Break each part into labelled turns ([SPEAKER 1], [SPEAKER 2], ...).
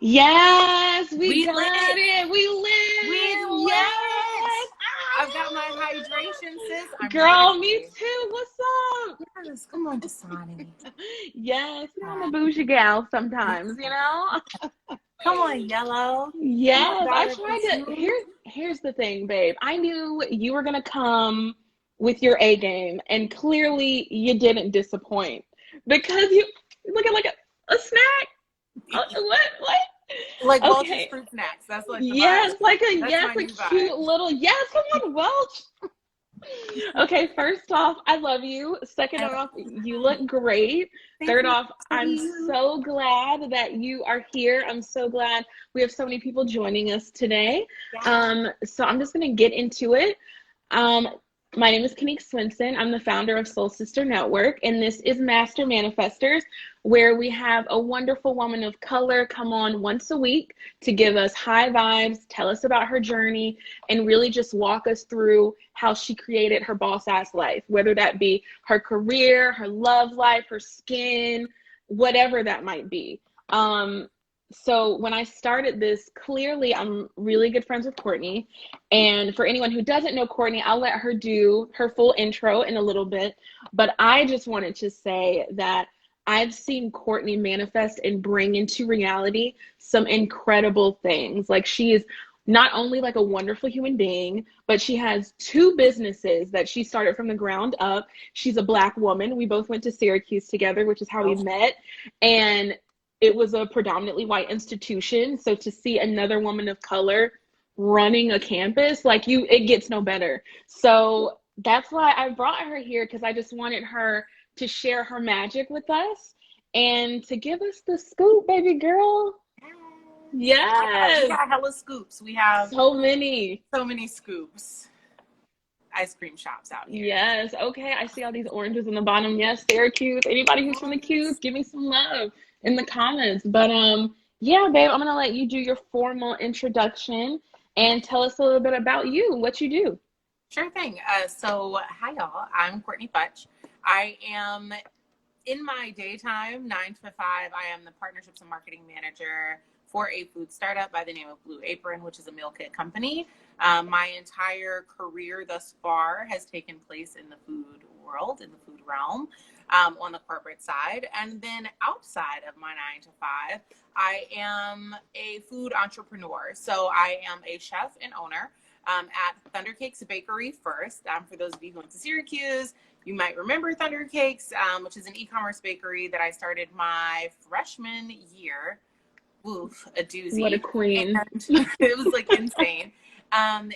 [SPEAKER 1] Yes, we
[SPEAKER 2] We
[SPEAKER 1] got
[SPEAKER 2] lit.
[SPEAKER 1] it. We
[SPEAKER 2] We
[SPEAKER 1] live.
[SPEAKER 2] lit.
[SPEAKER 1] Yes.
[SPEAKER 2] I've got my hydration, sis. I'm
[SPEAKER 1] Girl, me
[SPEAKER 2] ready.
[SPEAKER 1] too. What's up?
[SPEAKER 2] Yes, come on, Dasani.
[SPEAKER 1] Yes, I'm a bougie gal sometimes, you know?
[SPEAKER 2] Come on, Yellow. Come on,
[SPEAKER 1] Yes, I
[SPEAKER 2] daughter.
[SPEAKER 1] tried to. Here's the thing, babe. I knew you were gonna come with your A game, and clearly you didn't disappoint because you look at like a snack. What?
[SPEAKER 2] Like Welch's
[SPEAKER 1] Okay.
[SPEAKER 2] fruit snacks. That's like the vibe.
[SPEAKER 1] Yes, like
[SPEAKER 2] That's my
[SPEAKER 1] a
[SPEAKER 2] new
[SPEAKER 1] cute
[SPEAKER 2] vibe.
[SPEAKER 1] little yes. Come on, Welch. Okay, first off, I love you. Second
[SPEAKER 2] And
[SPEAKER 1] off, you look great.
[SPEAKER 2] thank
[SPEAKER 1] Third
[SPEAKER 2] you.
[SPEAKER 1] off,
[SPEAKER 2] So do
[SPEAKER 1] I'm
[SPEAKER 2] you.
[SPEAKER 1] so glad that you are here. I'm so glad we have so many people joining us today.
[SPEAKER 2] Yeah.
[SPEAKER 1] So I'm just gonna get into it. Um, my name is Kanique Swinson. I'm the founder of Soul Sister Network, and this is Master Manifestors, where we have a wonderful woman of color come on once a week to give us high vibes, tell us about her journey, and really just walk us through how she created her boss ass life, whether that be her career, her love life, her skin, whatever that might be. So when I started this, clearly I'm really good friends with Courtnee. And for anyone who doesn't know Courtnee, I'll let her do her full intro in a little bit. But I just wanted to say that I've seen Courtnee manifest and bring into reality some incredible things. Like she is not only like a wonderful human being, but she has two businesses that she started from the ground up. She's a Black woman. We both went to Syracuse together, which is how we
[SPEAKER 2] Oh,
[SPEAKER 1] met. And it was a predominantly white institution. So to see another woman of color running a campus, like it gets no better. So that's why I brought her here, because I just wanted her to share her magic with us and to give us the scoop, baby girl.
[SPEAKER 2] we
[SPEAKER 1] Yes.
[SPEAKER 2] got hella scoops. We have
[SPEAKER 1] So many.
[SPEAKER 2] so many scoops. Ice cream shops out here.
[SPEAKER 1] Yes. Okay. I see all these oranges in the bottom. Yes, Syracuse. Anybody who's from the Q's, give me some love in the comments. But yeah, babe, I'm gonna let you do your formal introduction
[SPEAKER 2] Yeah,
[SPEAKER 1] and tell us a little bit about you, what you do.
[SPEAKER 2] sure thing. So hi y'all. I'm Courtnee Futch. I am in my daytime, 9 to 5. I am the partnerships and marketing manager for a food startup by the name of Blue Apron, which is a meal kit company. My entire career thus far has taken place in the food world, in the food realm, on the corporate side. And then outside of my 9 to 5, I am a food entrepreneur. So I am a chef and owner at Thunder Cakes Bakery first. For those of you who went to Syracuse, you might remember Thunder Cakes, which is an e-commerce bakery that I started my freshman year. Oof, a
[SPEAKER 1] What a
[SPEAKER 2] doozy.
[SPEAKER 1] queen.
[SPEAKER 2] And it was like insane. And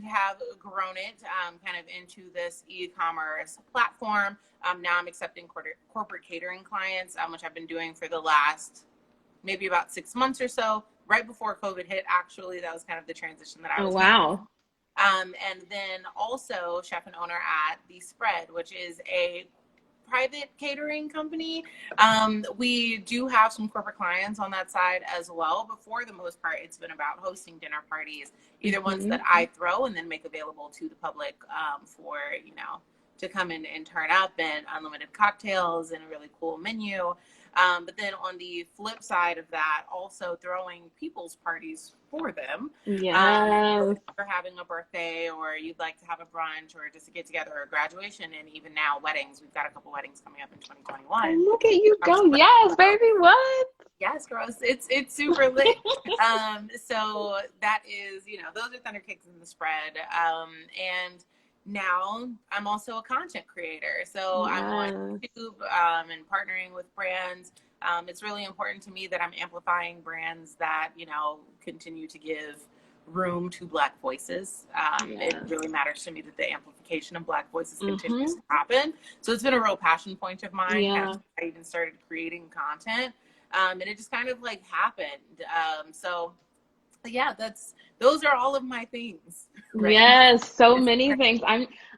[SPEAKER 2] have grown it kind of into this e-commerce platform. Now I'm accepting corporate catering clients, which I've been doing for the last maybe about 6 months or so. Right before COVID hit, actually, that was kind of the transition that I
[SPEAKER 1] Oh,
[SPEAKER 2] was making.
[SPEAKER 1] wow.
[SPEAKER 2] And then also chef and owner at The Spread, which is a private catering company. We do have some corporate clients on that side as well, but for the most part, it's been about hosting dinner parties, either ones that I throw and then make available to the public for, to come in and turn up, and unlimited cocktails and a really cool menu. But then on the flip side of that, also throwing people's parties for them.
[SPEAKER 1] Yes.
[SPEAKER 2] If you're having a birthday, or you'd like to have a brunch, or just a get together, or graduation, and even now weddings. We've got a couple weddings coming up in 2021.
[SPEAKER 1] Look at you go. Yes, baby. What?
[SPEAKER 2] Yes, girls. It's super lit. So that is, those are Thunder Cakes in the Spread. And now I'm also a content creator. So I'm on YouTube and partnering with brands. It's really important to me that I'm amplifying brands that, continue to give room to Black voices. It really matters to me that the amplification of Black voices continues to happen. So it's been a real passion point of mine.
[SPEAKER 1] Yeah.
[SPEAKER 2] Kind of, I even started creating content. And it just kind of like happened. So yeah, those are all of my things. Right?
[SPEAKER 1] Yes, so many things.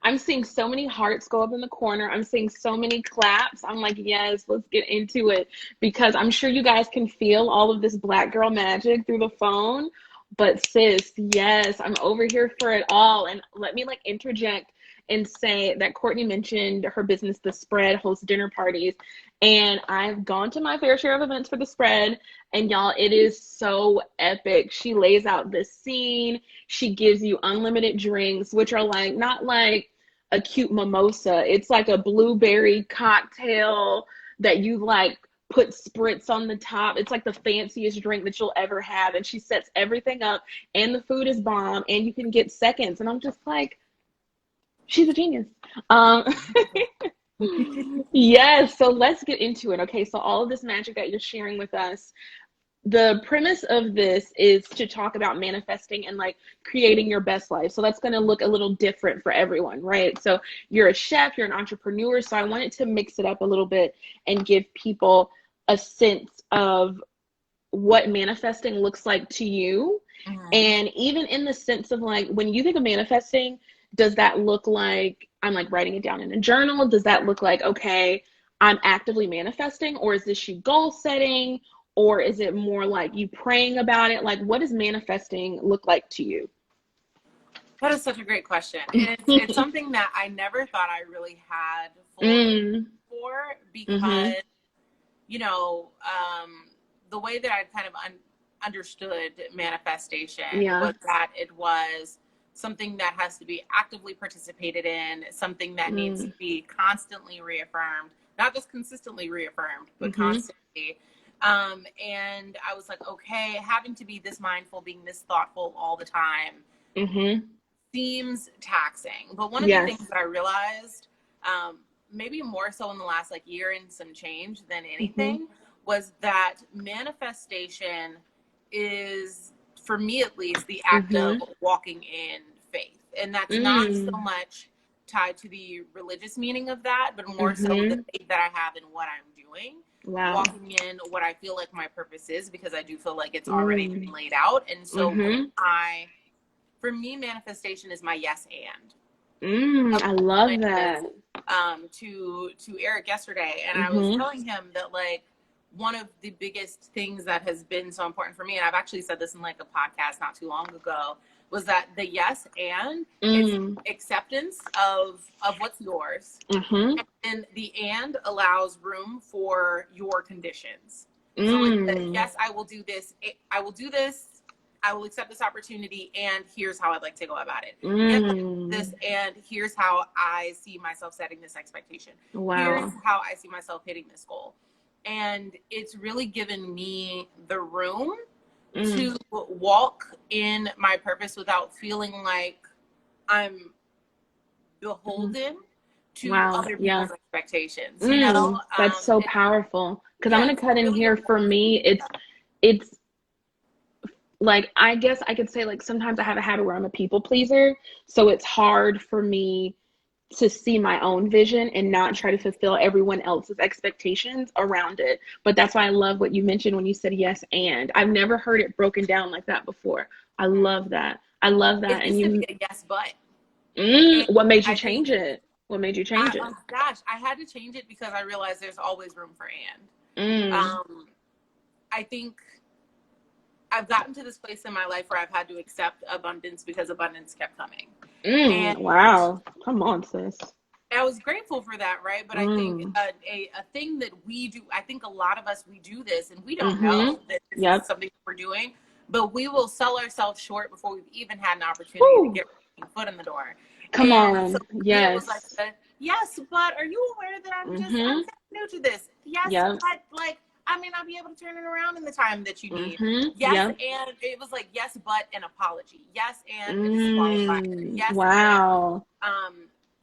[SPEAKER 1] I'm seeing so many hearts go up in the corner. I'm seeing so many claps. I'm like, yes, let's get into it, because I'm sure you guys can feel all of this Black girl magic through the phone. But sis, yes, I'm over here for it all. And let me interject and say that Courtnee mentioned her business, The Spread, hosts dinner parties. And I've gone to my fair share of events for The Spread. And y'all, it is so epic. She lays out the scene. She gives you unlimited drinks, which are like, not like a cute mimosa. It's like a blueberry cocktail that you like put spritz on the top. It's like the fanciest drink that you'll ever have. And she sets everything up, and the food is bomb, and you can get seconds. And I'm just like, she's a genius. Um, yes, so let's get into it. Okay, so all of this magic that you're sharing with us, the premise of this is to talk about manifesting and like creating your best life. So that's going to look a little different for everyone, right? So you're a chef, you're an entrepreneur. So I wanted to mix it up a little bit and give people a sense of what manifesting looks like to you. And even in the sense of like, when you think of manifesting, does that look like I'm like writing it down in a journal? Does that look like, okay, I'm actively manifesting, or is this you goal setting? Or is it more like you praying about it? Like, what does manifesting look like to you?
[SPEAKER 2] That is such a great question. And it's something that I never thought I really had full for, because, you know, the way that I kind of understood manifestation was that it was something that has to be actively participated in, something that needs to be constantly reaffirmed, not just consistently reaffirmed, but constantly. And I was like, okay, having to be this mindful, being this thoughtful all the time seems taxing. But one of the things that I realized, maybe more so in the last like year and some change than anything, was that manifestation is, for me at least, the act of walking in faith. And that's not so much tied to the religious meaning of that, but more so the faith that I have in what I'm doing. Walking in what I feel like my purpose is, because I do feel like it's already been laid out. And so for me, manifestation is my yes and.
[SPEAKER 1] I love that.
[SPEAKER 2] To Eric yesterday, and I was telling him that like one of the biggest things that has been so important for me, and I've actually said this in like a podcast not too long ago, was that the yes and is acceptance of what's yours, and the and allows room for your conditions. So like the yes, I will do this, I will do this, I will accept this opportunity, and here's how I'd like to go about it. And this, and here's how I see myself setting this expectation. Here's how I see myself hitting this goal. And it's really given me the room to walk in my purpose without feeling like I'm beholden to other people's expectations. You know,
[SPEAKER 1] that's so powerful. Because I'm gonna cut in here. For me, it's like, I guess I could say like sometimes I have a habit where I'm a people pleaser, so it's hard for me to see my own vision and not try to fulfill everyone else's expectations around it. But that's why I love what you mentioned when you said yes and. I've never heard it broken down like that before. I love that. I love that.
[SPEAKER 2] It used to be a yes but.
[SPEAKER 1] What made you change it? What made you change it?
[SPEAKER 2] Oh gosh, I had to change it because I realized there's always room for and. I think I've gotten to this place in my life where I've had to accept abundance because abundance kept coming. And
[SPEAKER 1] wow. Come on, sis.
[SPEAKER 2] I was grateful for that, right? But I think a thing that we do, I think a lot of us, we do this and we don't know that this is something we're doing, but we will sell ourselves short before we've even had an opportunity to get a foot in the door.
[SPEAKER 1] Come on. So yes.
[SPEAKER 2] It was like, yes, but are you aware that I'm just I'm new to this? Yes, but like, I may not be able to turn it around in the time that you need. Yes, and it was like, yes, but an apology. Yes, and a disqualifier. Yes, and,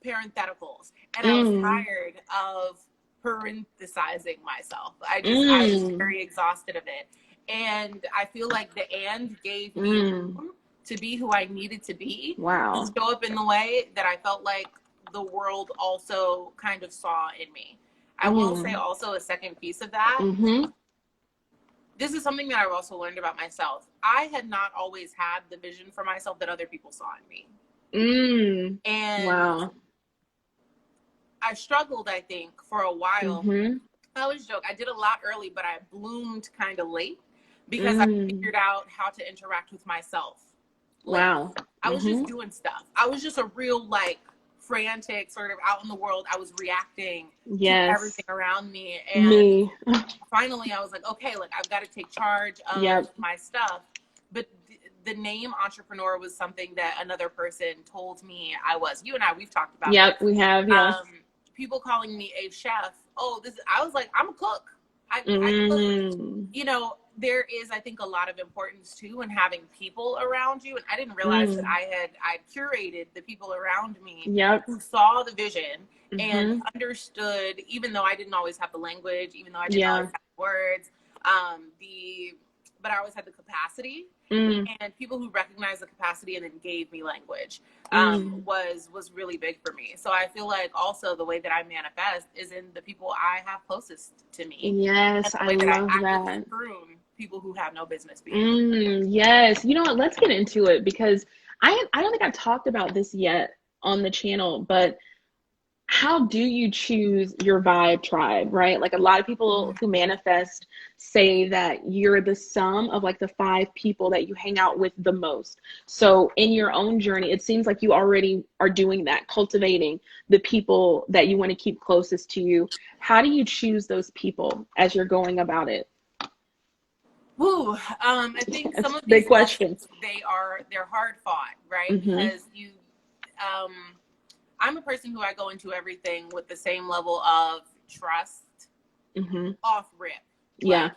[SPEAKER 2] parentheticals. And I was tired of parenthesizing myself. I was very exhausted of it. And I feel like the and gave me room to be who I needed to be. To show up in the way that I felt like the world also kind of saw in me. I will say also a second piece of that. This is something that I've also learned about myself. I had not always had the vision for myself that other people saw in me. And I struggled, I think, for a while. I always joke, I did a lot early, but I bloomed kind of late because I figured out how to interact with myself. I was just doing stuff. I was just a real like frantic, sort of out in the world. I was reacting to
[SPEAKER 1] Yes.
[SPEAKER 2] everything around me. And finally I was like, okay, like I've got to take charge of my stuff. But the name entrepreneur was something that another person told me I was. You and we've talked about this.
[SPEAKER 1] We have, yes.
[SPEAKER 2] People calling me a chef. I was like, I'm a cook. I cook. You know, there is, I think, a lot of importance too in having people around you. And I didn't realize that I'd curated the people around me who saw the vision and understood, even though I didn't always have the language, even though I didn't always have the words, but I always had the capacity. And people who recognized the capacity and then gave me language was really big for me. So I feel like also the way that I manifest is in the people I have closest to me.
[SPEAKER 1] Yes, I love that.
[SPEAKER 2] People who have no business being.
[SPEAKER 1] Yes. You know what? Let's get into it, because I don't think I've talked about this yet on the channel, but how do you choose your vibe tribe, right? Like a lot of people who manifest say that you're the sum of like the 5 people that you hang out with the most. So in your own journey, it seems like you already are doing that, cultivating the people that you want to keep closest to you. How do you choose those people as you're going about it?
[SPEAKER 2] Ooh, I think some of these
[SPEAKER 1] big questions.
[SPEAKER 2] They're hard fought, right? Because I'm a person who I go into everything with the same level of trust off rip. Like,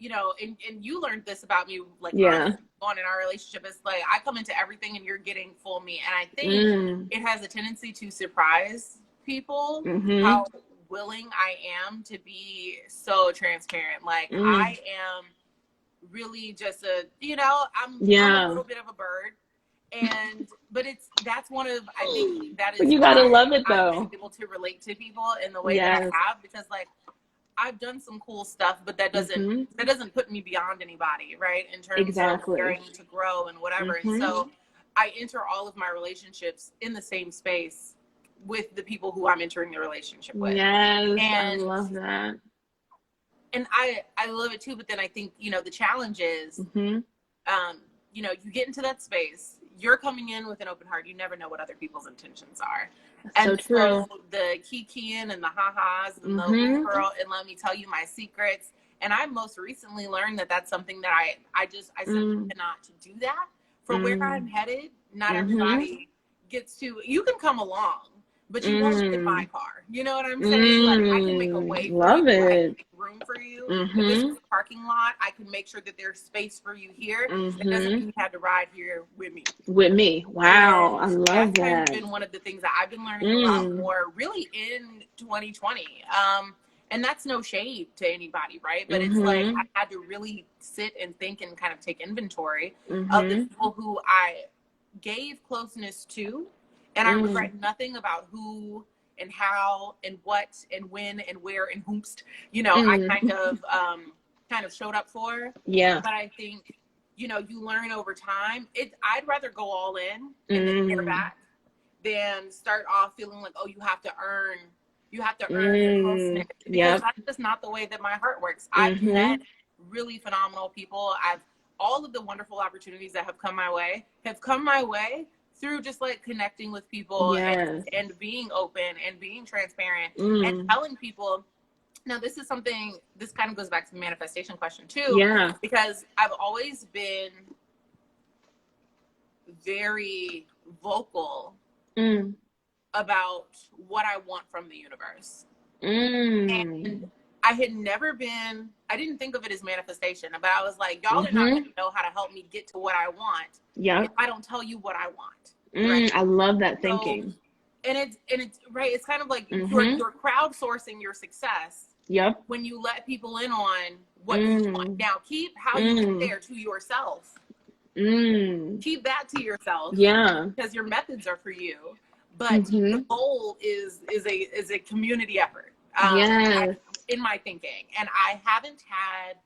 [SPEAKER 2] you know, and you learned this about me, like, on in our relationship. It's like, I come into everything and you're getting full me. And I think it has a tendency to surprise people how willing I am to be so transparent. Like, I am really just I'm a little bit of a bird. But that's one of, I think that is,
[SPEAKER 1] you gotta love it though.
[SPEAKER 2] I'm able to relate to people in the way that I have, because like I've done some cool stuff, but that doesn't put me beyond anybody, right? In terms of caring to grow and whatever. And so I enter all of my relationships in the same space with the people who I'm entering the relationship with.
[SPEAKER 1] Yes, and I love that.
[SPEAKER 2] And I love it too, but then I think, you know, the challenge is, you know, you get into that space, you're coming in with an open heart. You never know what other people's intentions are. And so the kikiing and the ha-has and the girl, and let me tell you my secrets. And I most recently learned that that's something that I simply cannot do that. For where I'm headed, not everybody gets to, you can come along, but you won't get my car. You know what I'm saying? Like, I can make a way for you. I can make room for you. If this is a parking lot, I can make sure that there's space for you here. It doesn't mean you have to ride here with me. Wow. And I love that. That's kind of been one of the things that I've been learning a lot more really in 2020. And that's no shade to anybody, right? But it's like I had to really sit and think and kind of take inventory of the people who I gave closeness to. And I regret nothing about who and how and what and when and where and whomst, you know, I kind of showed up for. Yeah. But I think, you know, you learn over time. I'd rather go all in and then get back than start off feeling like, oh, you have to earn your closeness. Because that's just not the way that my heart works. I've met really phenomenal people. All of the wonderful opportunities that have come my way through just like connecting with people and being open and being transparent and telling people. Now, this kind of goes back to the manifestation question too. Yeah. Because I've always been very vocal about what I want from the universe. And I didn't think of it as manifestation, but I was like, y'all are not going to know how to help me get to what I want if I don't tell you what I want. Right?
[SPEAKER 1] I love that thinking.
[SPEAKER 2] And it's right. It's kind of like you're crowdsourcing your success. Yep. When you let people in on what you want. Now, keep how you get there to yourself. Keep that to yourself. Yeah. Because your methods are for you, but the goal is a community effort. In my thinking, and I haven't had,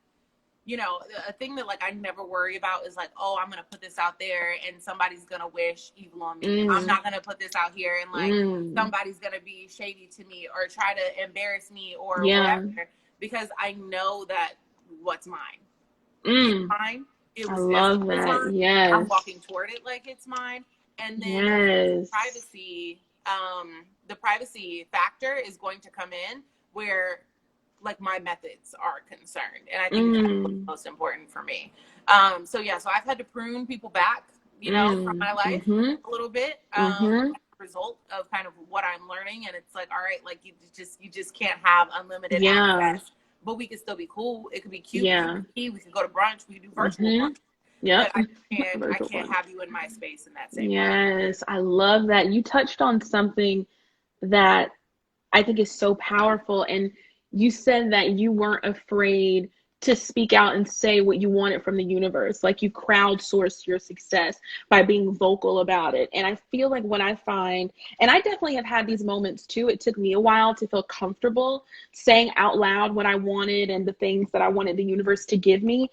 [SPEAKER 2] you know, a thing that like I never worry about is like, oh, I'm gonna put this out there and somebody's gonna wish evil on me. I'm not gonna put this out here and like somebody's gonna be shady to me or try to embarrass me or whatever, because I know that what's mine is mine. It was
[SPEAKER 1] love that.
[SPEAKER 2] Yes. I'm walking toward it like it's mine, and then privacy. the privacy factor is going to come in where like my methods are concerned. And I think that's what's most important for me. So I've had to prune people back, from my life a little bit, as a result of kind of what I'm learning. And it's like, all right, like you just can't have unlimited access, but we could still be cool. It could be cute. We could go to brunch. We could do virtual brunch. But I can't have you in my space in that same way.
[SPEAKER 1] Yes, I love that. You touched on something that I think is so powerful. And you said that you weren't afraid to speak out and say what you wanted from the universe. Like you crowdsourced your success by being vocal about it. And I feel like what I find, and I definitely have had these moments too, it took me a while to feel comfortable saying out loud what I wanted and the things that I wanted the universe to give me.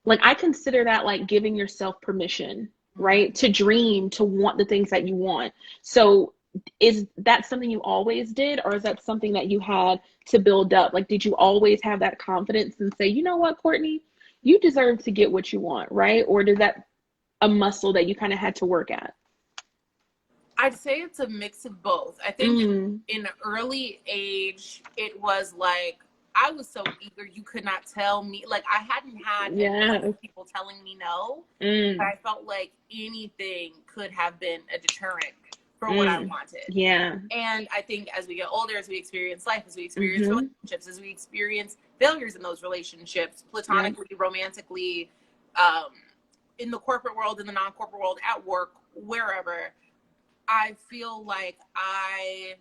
[SPEAKER 1] Like I consider that like giving yourself permission, right? To dream, to want the things that you want. So is that something you always did, or is that something that you had to build up? Like, did you always have that confidence and say, you know what, Courtnee, you deserve to get what you want, right? Or is that a muscle that you kind of had to work at?
[SPEAKER 2] I'd say it's a mix of both. I think in early age, it was like, I was so eager, you could not tell me. Like, I hadn't had people telling me no. But I felt like anything could have been a deterrent for what I wanted. Yeah. And I think as we get older, as we experience life, as we experience relationships, as we experience failures in those relationships, platonically, romantically, in the corporate world, in the non-corporate world, at work, wherever, I feel like I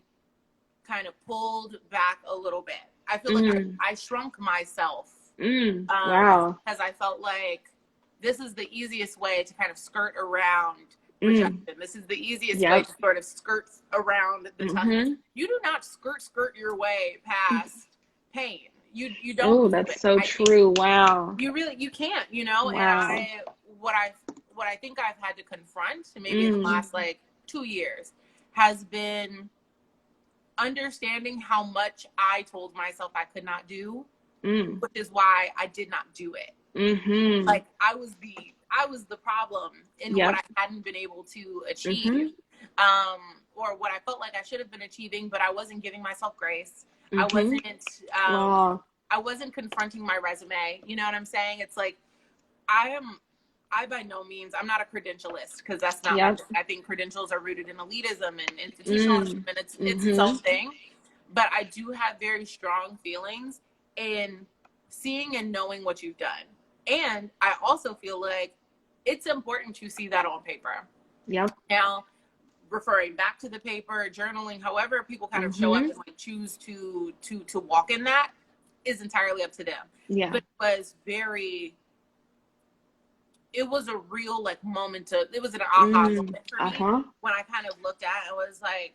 [SPEAKER 2] kind of pulled back a little bit. I feel like I shrunk myself because I felt like this is the easiest way to kind of skirt around rejection. This is the easiest way to sort of skirt around the tongue. You do not skirt your way past pain. You don't.
[SPEAKER 1] Oh, that's so true. Wow.
[SPEAKER 2] You can't, and what I think I've had to confront maybe in the last like 2 years has been understanding how much I told myself I could not do, which is why I did not do it. Like I was the problem in what I hadn't been able to achieve, or what I felt like I should have been achieving, but I wasn't giving myself grace. I wasn't confronting my resume. You know what I'm saying? It's like, I by no means, I'm not a credentialist, because that's not my thing. I think credentials are rooted in elitism and institutionalism, and it's its own thing. But I do have very strong feelings in seeing and knowing what you've done. And I also feel like it's important to see that on paper. Now, referring back to the paper, journaling, however people kind of show up and like choose to walk in that is entirely up to them. But it was a real like moment it was an aha moment for me when I kind of looked at it and was like,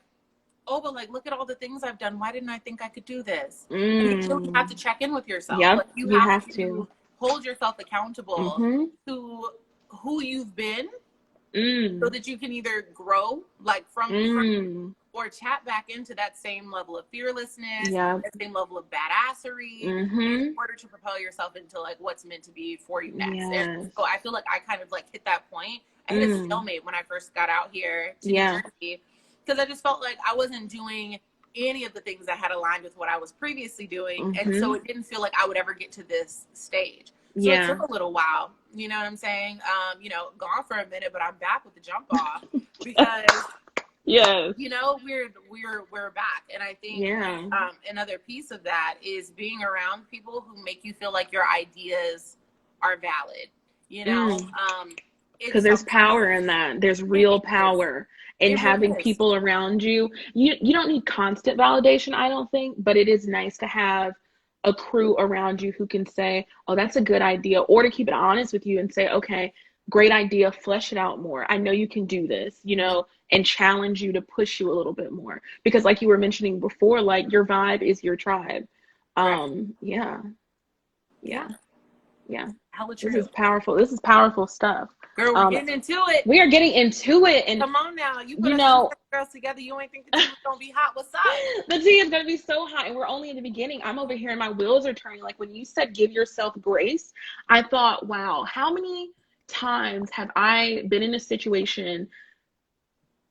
[SPEAKER 2] oh, but like, look at all the things I've done. Why didn't I think I could do this? And you have to check in with yourself. Like, you have to hold yourself accountable to who you've been, so that you can either grow like from or tap back into that same level of fearlessness, that same level of badassery, in order to propel yourself into like what's meant to be for you next. And so I feel like I kind of like hit that point. I hit a stalemate when I first got out here to New Jersey, because I just felt like I wasn't doing any of the things that had aligned with what I was previously doing. And so it didn't feel like I would ever get to this stage. So it took a little while, you know what I'm saying? Gone for a minute, but I'm back with the jump off, because we're back. And I think another piece of that is being around people who make you feel like your ideas are valid,
[SPEAKER 1] because there's power in that. There's real power in having people around you. You don't need constant validation, I don't think, but it is nice to have a crew around you who can say, oh, that's a good idea, or to keep it honest with you and say, okay, great idea, flesh it out more. I know you can do this, and challenge you to push you a little bit more. Because like you were mentioning before, like your vibe is your tribe. This is powerful. This is powerful stuff.
[SPEAKER 2] Girl, we're getting into it.
[SPEAKER 1] We are getting into it. And
[SPEAKER 2] come on now. You put us girls together. You ain't think the tea is going to be hot. What's up?
[SPEAKER 1] The tea is going to be so hot. And we're only in the beginning. I'm over here and my wheels are turning. Like when you said give yourself grace, I thought, wow, how many times have I been in a situation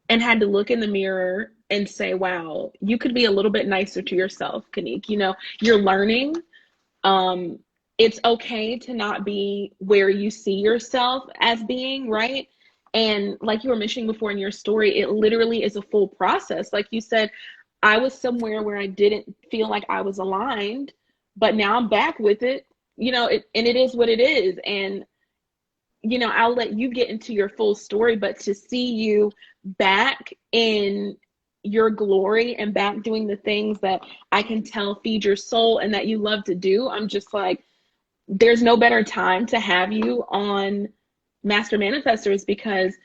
[SPEAKER 1] and had to look in the mirror and say, wow, you could be a little bit nicer to yourself, Kanique. You know, you're learning. Um, it's okay to not be where you see yourself as being, right? And like you were mentioning before in your story, it literally is a full process. Like you said, I was somewhere where I didn't feel like I was aligned, but now I'm back with it, you know, and it is what it is. And you know, I'll let you get into your full story, but to see you back in your glory and back doing the things that I can tell feed your soul and that you love to do, I'm just like, there's no better time to have you on Master Manifestors, because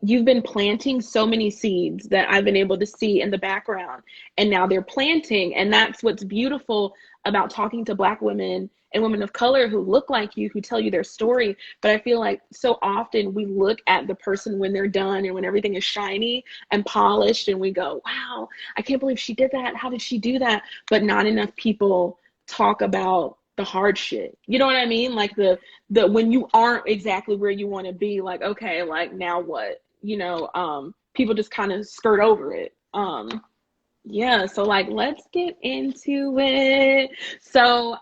[SPEAKER 1] you've been planting so many seeds that I've been able to see in the background, and now they're planting. And that's what's beautiful about talking to Black women and women of color who look like you, who tell you their story. But I feel like so often we look at the person when they're done and when everything is shiny and polished, and we go, wow, I can't believe she did that. How did she do that? But not enough people talk about the hard shit. You know what I mean? Like the when you aren't exactly where you want to be, like, okay, like now what? You know, people just kind of skirt over it. Yeah, so like let's get into it. So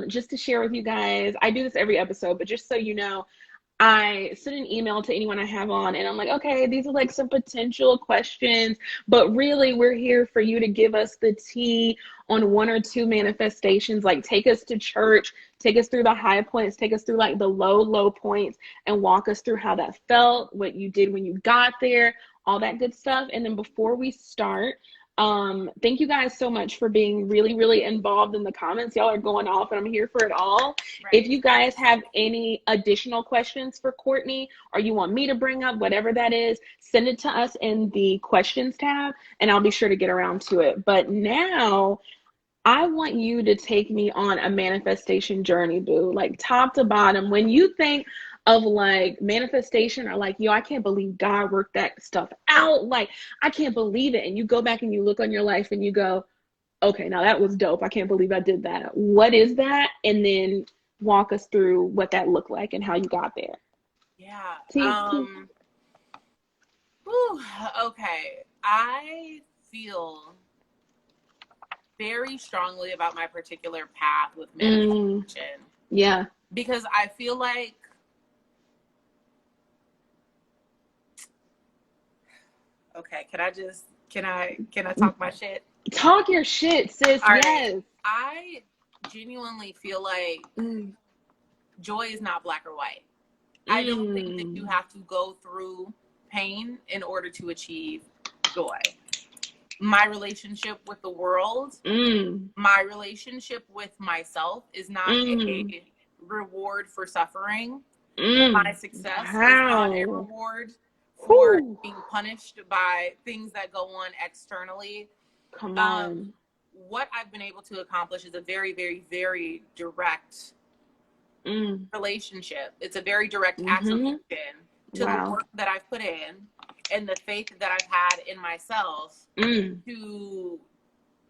[SPEAKER 1] just to share with you guys, I do this every episode, but just so you know, I send an email to anyone I have on, and I'm like, okay, these are like some potential questions, but really we're here for you to give us the tea on one or two manifestations. Like, take us to church, take us through the high points, take us through like the low points, and walk us through how that felt, what you did when you got there, all that good stuff. And then before we start, thank you guys so much for being really involved in the comments. Y'all are going off, and I'm here for it all. Right. If you guys have any additional questions for Courtnee, or you want me to bring up, whatever that is, send it to us in the questions tab, and I'll be sure to get around to it. But now I want you to take me on a manifestation journey, boo, like top to bottom. When you think of like manifestation, or like, yo, I can't believe God worked that stuff out. Like, I can't believe it. And you go back and you look on your life and you go, okay, now that was dope. I can't believe I did that. What is that? And then walk us through what that looked like and how you got there.
[SPEAKER 2] Yeah.
[SPEAKER 1] Whew,
[SPEAKER 2] Okay. I feel very strongly about my particular path with manifestation.
[SPEAKER 1] Yeah.
[SPEAKER 2] Because I feel like okay, can I talk my shit?
[SPEAKER 1] Talk your shit, sis.
[SPEAKER 2] All
[SPEAKER 1] yes.
[SPEAKER 2] Right. I genuinely feel like joy is not black or white. I don't think that you have to go through pain in order to achieve joy. My relationship with the world, my relationship with myself is not a reward for suffering. My success is not a reward for being punished by things that go on externally.
[SPEAKER 1] Come on.
[SPEAKER 2] What I've been able to accomplish is a very direct relationship. It's a very direct attribution to the work that I've put in and the faith that I've had in myself to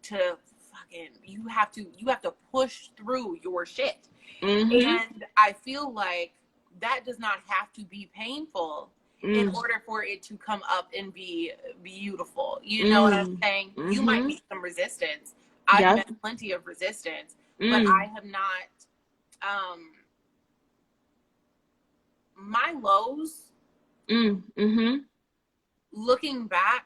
[SPEAKER 2] fucking you have to push through your shit. And I feel like that does not have to be painful in order for it to come up and be beautiful. You know what I'm saying? You might meet some resistance. I've met plenty of resistance, but I have not my lows, looking back,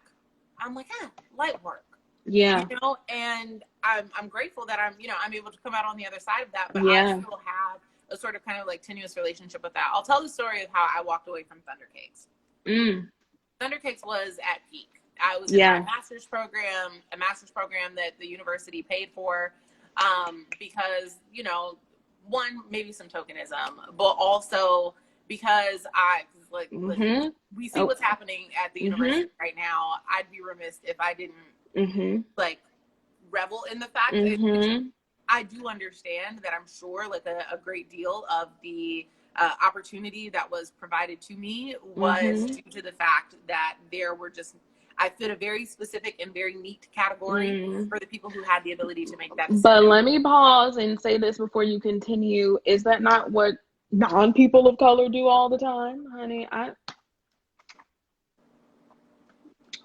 [SPEAKER 2] I'm like, light work.
[SPEAKER 1] Yeah.
[SPEAKER 2] You know, and I'm grateful that I'm able to come out on the other side of that, but I still have a sort of kind of like tenuous relationship with that. I'll tell the story of how I walked away from Thunder Cakes. Thunder Cakes was at peak. I was in my master's program, a master's program that the university paid for, because, you know, one, maybe some tokenism, but also because listen, we see what's happening at the university right now. I'd be remiss if I didn't like revel in the fact that I do understand that I'm sure like a great deal of the opportunity that was provided to me was due to the fact that there were I fit a very specific and very neat category for the people who had the ability to make that decision.
[SPEAKER 1] But let me pause and say this before you continue. Is that not what non-people of color do all the time, honey?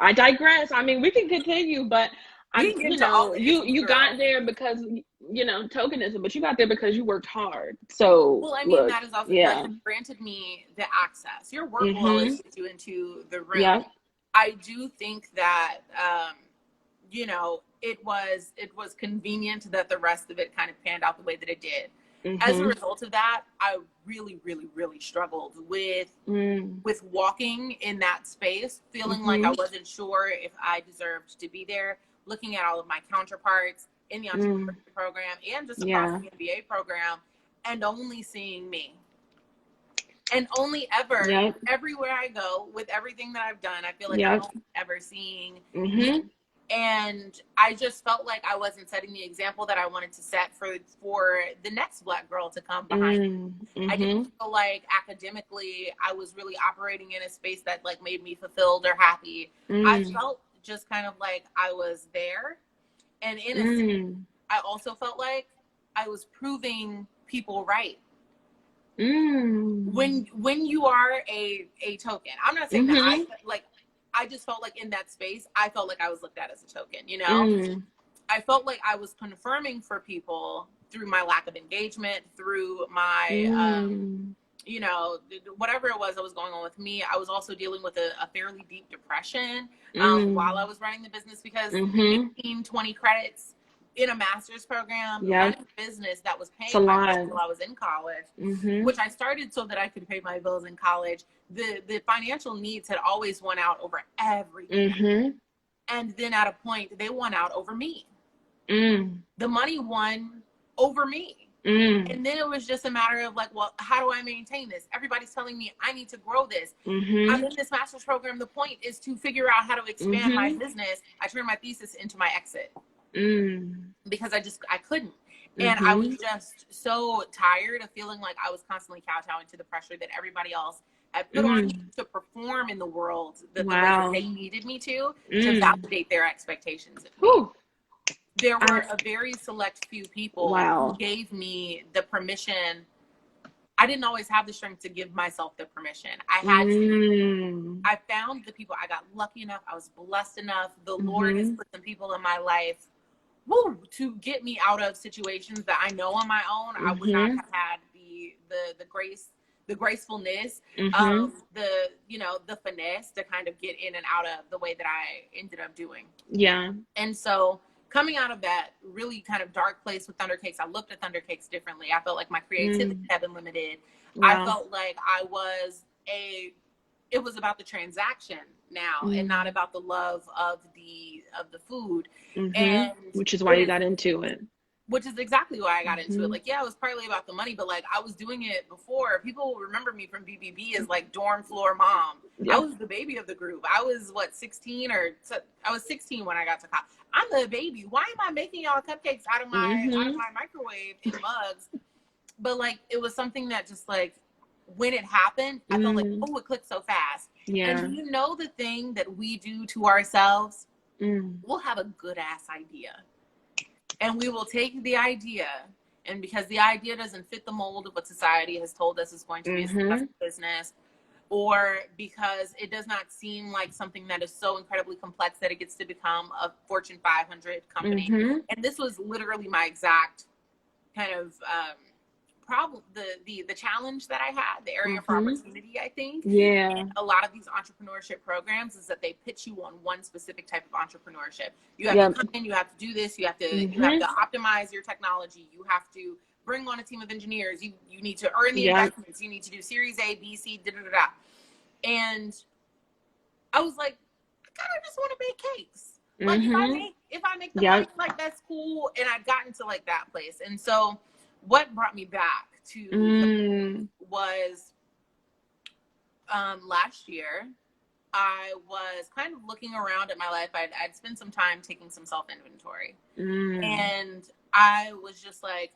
[SPEAKER 1] I digress. I mean, we can continue, but
[SPEAKER 2] We can get into all the issues,
[SPEAKER 1] you
[SPEAKER 2] girl.
[SPEAKER 1] got there because, tokenism, but you got there because you worked hard. So,
[SPEAKER 2] well, I mean,
[SPEAKER 1] look,
[SPEAKER 2] that is also
[SPEAKER 1] yeah.
[SPEAKER 2] like, granted me the access. Your work will always get you into the room.
[SPEAKER 1] Yeah.
[SPEAKER 2] I do think that, it was convenient that the rest of it kind of panned out the way that it did. As a result of that, I really, really, really struggled with walking in that space, feeling like I wasn't sure if I deserved to be there, looking at all of my counterparts in the entrepreneurship program and just across the MBA program, and only seeing me. And only ever, everywhere I go, with everything that I've done, I feel like I'm only ever seeing me. And I just felt like I wasn't setting the example that I wanted to set for the next Black girl to come behind me. I didn't feel like academically I was really operating in a space that like made me fulfilled or happy. I felt just kind of like I was there. And in a sense, I also felt like I was proving people right. When you are a token, I'm not saying that I just felt like in that space, I felt like I was looked at as a token, I felt like I was confirming for people through my lack of engagement, through my, whatever it was that was going on with me. I was also dealing with a fairly deep depression while I was running the business, because 15, 20 credits in a master's program, running a business that was paying my bills while I was in college, which I started so that I could pay my bills in college. The financial needs had always won out over everything. And then at a point, they won out over me. The money won over me. And then it was just a matter of like, well, how do I maintain this? Everybody's telling me I need to grow this. I'm in this master's program. The point is to figure out how to expand my business. I turned my thesis into my exit. Because I couldn't. And I was just so tired of feeling like I was constantly kowtowing to the pressure that everybody else had put on me to perform in the world the way that they needed me to validate their expectations of me. There were a very select few people who gave me the permission. I didn't always have the strength to give myself the permission. I had to. I found the people. I got lucky enough. I was blessed enough. The Lord has put some people in my life to get me out of situations that I know on my own I would not have had the grace, the gracefulness, the finesse to kind of get in and out of the way that I ended up doing. And so coming out of that really kind of dark place with Thunder Cakes, I looked at Thunder Cakes differently. I felt like my creativity had been limited. I felt like it was about the transaction now and not about the love of the food. And
[SPEAKER 1] which is why you got into it.
[SPEAKER 2] Which is exactly why I got into it. Like, yeah, it was partly about the money, but like I was doing it before. People will remember me from BBB as like dorm floor mom. I was the baby of the group. I was 16 I was 16 when I got to college. I'm the baby. Why am I making y'all cupcakes out of my microwave in mugs? But like, it was something that just like, when it happened, I felt like, oh, it clicked so fast. And you know, the thing that we do to ourselves, we'll have a good ass idea. And we will take the idea, and because the idea doesn't fit the mold of what society has told us is going to be a successful business, or because it does not seem like something that is so incredibly complex that it gets to become a Fortune 500 company. And this was literally my exact kind of problem, the challenge that I had, the area for opportunity, I think. And a lot of these entrepreneurship programs is that they pitch you on one specific type of entrepreneurship. You have to come in, you have to do this, you have to optimize your technology, you have to bring on a team of engineers, you need to earn the investments, you need to do Series A, B, C, da-da-da-da. And I was like, I kind of just want to bake cakes. Like, if I make the money, like, that's cool. And I'd gotten to like that place. And so what brought me back to was last year, I was kind of looking around at my life. I'd spent some time taking some self-inventory. And I was just like,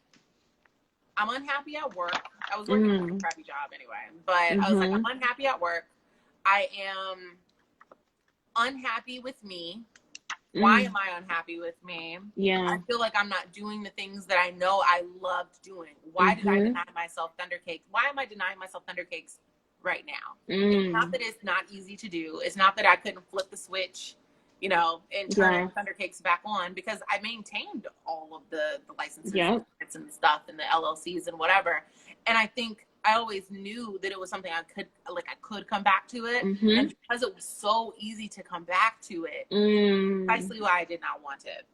[SPEAKER 2] I'm unhappy at work. I was working a pretty crappy job anyway. But I was like, I'm unhappy at work. I am unhappy with me. Why am I unhappy with me? I feel like I'm not doing the things that I know I loved doing. Why did I deny myself Thunder Cakes? Why am I denying myself Thunder Cakes right now? It's not that it's not easy to do. It's not that I couldn't flip the switch you know, and turning Thunder Cakes back on, because I maintained all of the licenses and stuff and the LLCs and whatever. And I think I always knew that it was something I could come back to it. And because it was so easy to come back to it, precisely why I did not want it.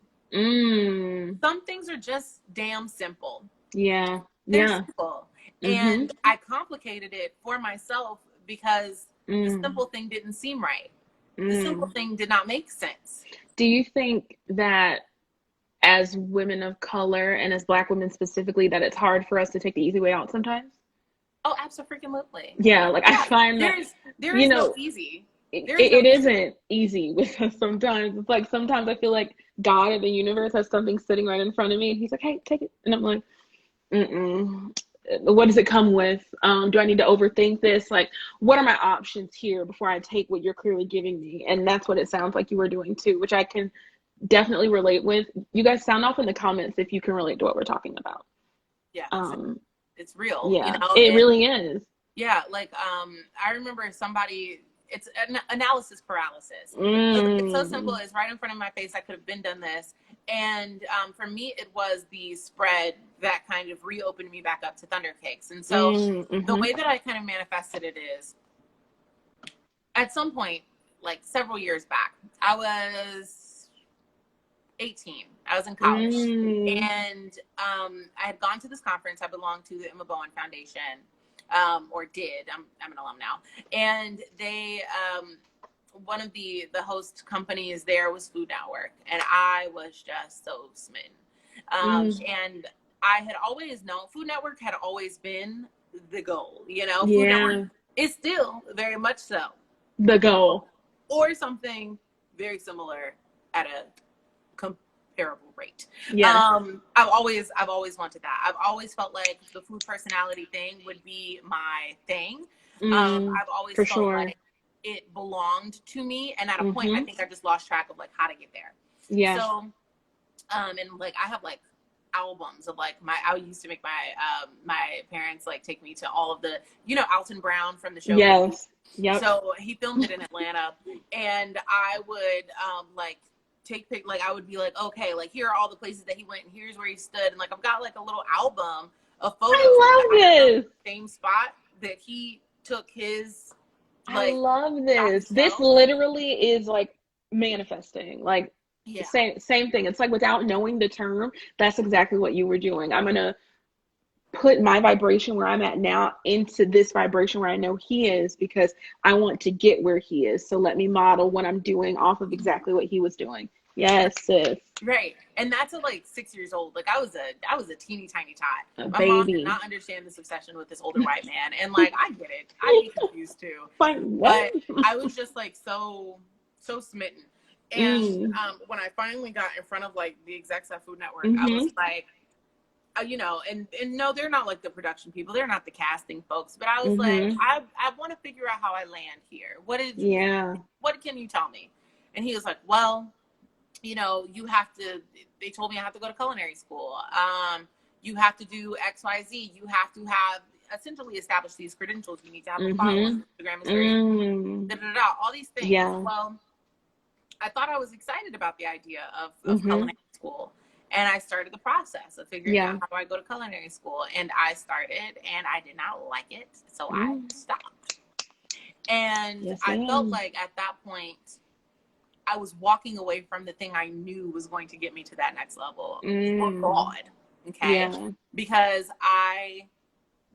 [SPEAKER 2] Some things are just damn simple. They're simple. And I complicated it for myself because the simple thing didn't seem right. The simple thing did not make sense.
[SPEAKER 1] Do you think that as women of color and as Black women specifically, that it's hard for us to take the easy way out sometimes?
[SPEAKER 2] Oh, absolutely.
[SPEAKER 1] Yeah, like I find that
[SPEAKER 2] there is no easy.
[SPEAKER 1] It isn't easy with us sometimes. It's like sometimes I feel like God or the universe has something sitting right in front of me and he's like, hey, take it. And I'm like, what does it come with? Do I need to overthink this? Like, what are my options here before I take what you're clearly giving me? And that's what it sounds like you were doing too, which I can definitely relate with. You guys sound off in the comments if you can relate to what we're talking about.
[SPEAKER 2] Yeah, it's real.
[SPEAKER 1] Yeah,
[SPEAKER 2] you know?
[SPEAKER 1] It really is.
[SPEAKER 2] Yeah, like I remember somebody. It's an analysis paralysis. It's so simple. It's right in front of my face. I could have been done this. And for me, it was the spread that kind of reopened me back up to Thunder Cakes. And so the way that I kind of manifested it is, at some point, like several years back, I was 18. I was in college. And I had gone to this conference. I belonged to the Emma Bowen Foundation. Or did. I'm an alum now. And they, one of the host companies there was Food Network. And I was just so smitten. And I had always known, Food Network had always been the goal, you know? Food Network is still very much so
[SPEAKER 1] the goal.
[SPEAKER 2] Or something very similar at a comparable rate. I've always wanted that. I've always felt like the food personality thing would be my thing. I've always felt like it belonged to me, and at a point I think I just lost track of like how to get there. So and like I have like albums of like I used to make my parents like take me to all of the, you know, Alton Brown from the show. So he filmed it in Atlanta, and I would like I would be like, okay, like here are all the places that he went and here's where he stood. And like, I've got like a little album of photos.
[SPEAKER 1] I love this.
[SPEAKER 2] Same spot that he took his,
[SPEAKER 1] like, I love this. This literally is like manifesting. Like same thing. It's like without knowing the term, that's exactly what you were doing. I'm going to put my vibration where I'm at now into this vibration where I know he is, because I want to get where he is. So let me model what I'm doing off of exactly what he was doing. Yes, sis.
[SPEAKER 2] Right. And that's at like 6 years old. Like I was a teeny tiny tot. My
[SPEAKER 1] baby.
[SPEAKER 2] Mom did not understand this obsession with this older white man. And like, I get it. I'd be confused too. But I was just like so smitten. And when I finally got in front of like the execs at Food Network, I was like, you know, and no, they're not like the production people. They're not the casting folks. But I was like, I want to figure out how I land here. What can you tell me? And he was like, well, you know, they told me I have to go to culinary school. You have to do X, Y, Z. You have to have essentially established these credentials. You need to have a followers. Instagram is very, all these things. Well, I thought I was excited about the idea of culinary school. And I started the process of figuring out how do I go to culinary school. And I started, and I did not like it. So I stopped. And I felt like at that point, I was walking away from the thing I knew was going to get me to that next level. Oh, God. Okay. Because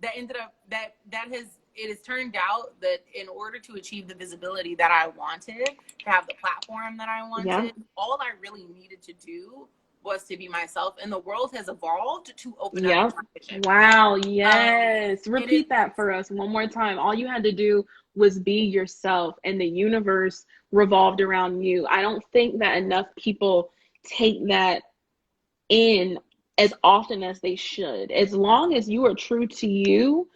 [SPEAKER 2] it has turned out that in order to achieve the visibility that I wanted, to have the platform that I wanted, all I really needed to do was to be myself, and the world has evolved to open up competition.
[SPEAKER 1] Wow, yes. Repeat that for us one more time. All you had to do was be yourself, and the universe revolved around you. I don't think that enough people take that in as often as they should. As long as you are true to you,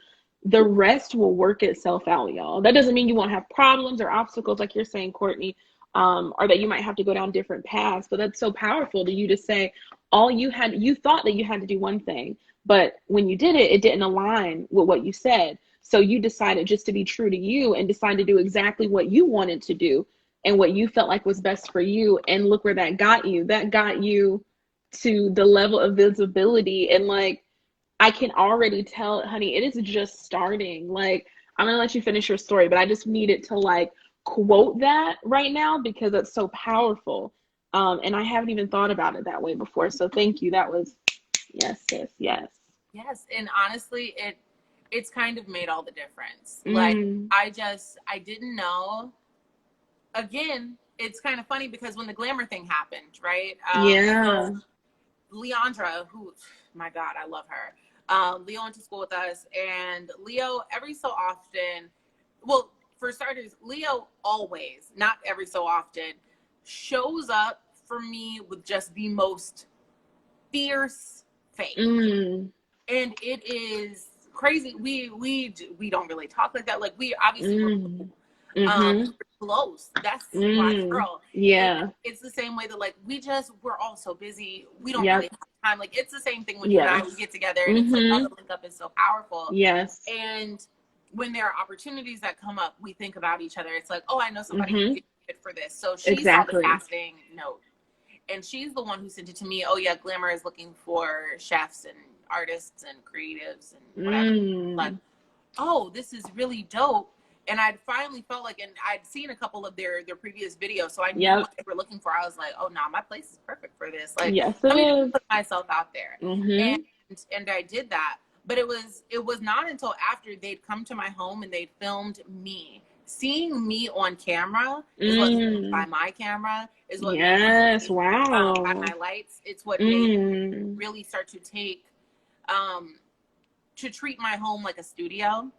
[SPEAKER 1] the rest will work itself out, y'all. That doesn't mean you won't have problems or obstacles, like you're saying, Courtney, or that you might have to go down different paths. But that's so powerful to you to say you thought that you had to do one thing, but when you did it, it didn't align with what you said. So you decided just to be true to you and decide to do exactly what you wanted to do. and what you felt like was best for you. And look where that got you. That got you to the level of visibility. And like, I can already tell, honey, it is just starting. Like, I'm gonna let you finish your story, but I just needed to like quote that right now because it's so powerful. And I haven't even thought about it that way before. So thank you. That was yes, yes, yes.
[SPEAKER 2] Yes, and honestly, it's kind of made all the difference. Like
[SPEAKER 1] Mm.
[SPEAKER 2] I didn't know. Again, it's kind of funny because when the glamour thing happened, right?
[SPEAKER 1] Yeah.
[SPEAKER 2] So Leandra, who, my God, I love her. Leo went to school with us, and Leo every so often, well, for starters, Leo always, not every so often, shows up for me with just the most fierce face.
[SPEAKER 1] Mm.
[SPEAKER 2] And it is crazy. We don't really talk like that. Like we obviously
[SPEAKER 1] Mm.
[SPEAKER 2] we're
[SPEAKER 1] Mm-hmm.
[SPEAKER 2] close. That's my
[SPEAKER 1] Mm.
[SPEAKER 2] girl.
[SPEAKER 1] Yeah.
[SPEAKER 2] And it's the same way that like we're all so busy. We don't
[SPEAKER 1] Yep.
[SPEAKER 2] really have time. Like it's the same thing when you and I
[SPEAKER 1] Yes.
[SPEAKER 2] we get together, and it's like, oh,
[SPEAKER 1] Mm-hmm.
[SPEAKER 2] the link up is so powerful.
[SPEAKER 1] Yes.
[SPEAKER 2] And when there are opportunities that come up, we think about each other. It's like, oh, I know somebody who could fit for this. So she saw the
[SPEAKER 1] Exactly.
[SPEAKER 2] casting note, and she's the one who sent it to me. Oh yeah, Glamour is looking for chefs and artists and creatives and whatever. Like, oh, this is really dope. And I'd finally felt like, and I'd seen a couple of their previous videos, so I knew what they were looking for. I was like, oh, nah, my place is perfect for this. Like,
[SPEAKER 1] yes,
[SPEAKER 2] let me
[SPEAKER 1] it
[SPEAKER 2] just
[SPEAKER 1] is.
[SPEAKER 2] put myself out there.
[SPEAKER 1] Mm-hmm.
[SPEAKER 2] And I did that. But it was not until after they'd come to my home and they'd filmed me. Seeing me on camera is what made me buy my camera, is what made me
[SPEAKER 1] wow.
[SPEAKER 2] buy my lights. It's what made me really start to take, to treat my home like a studio.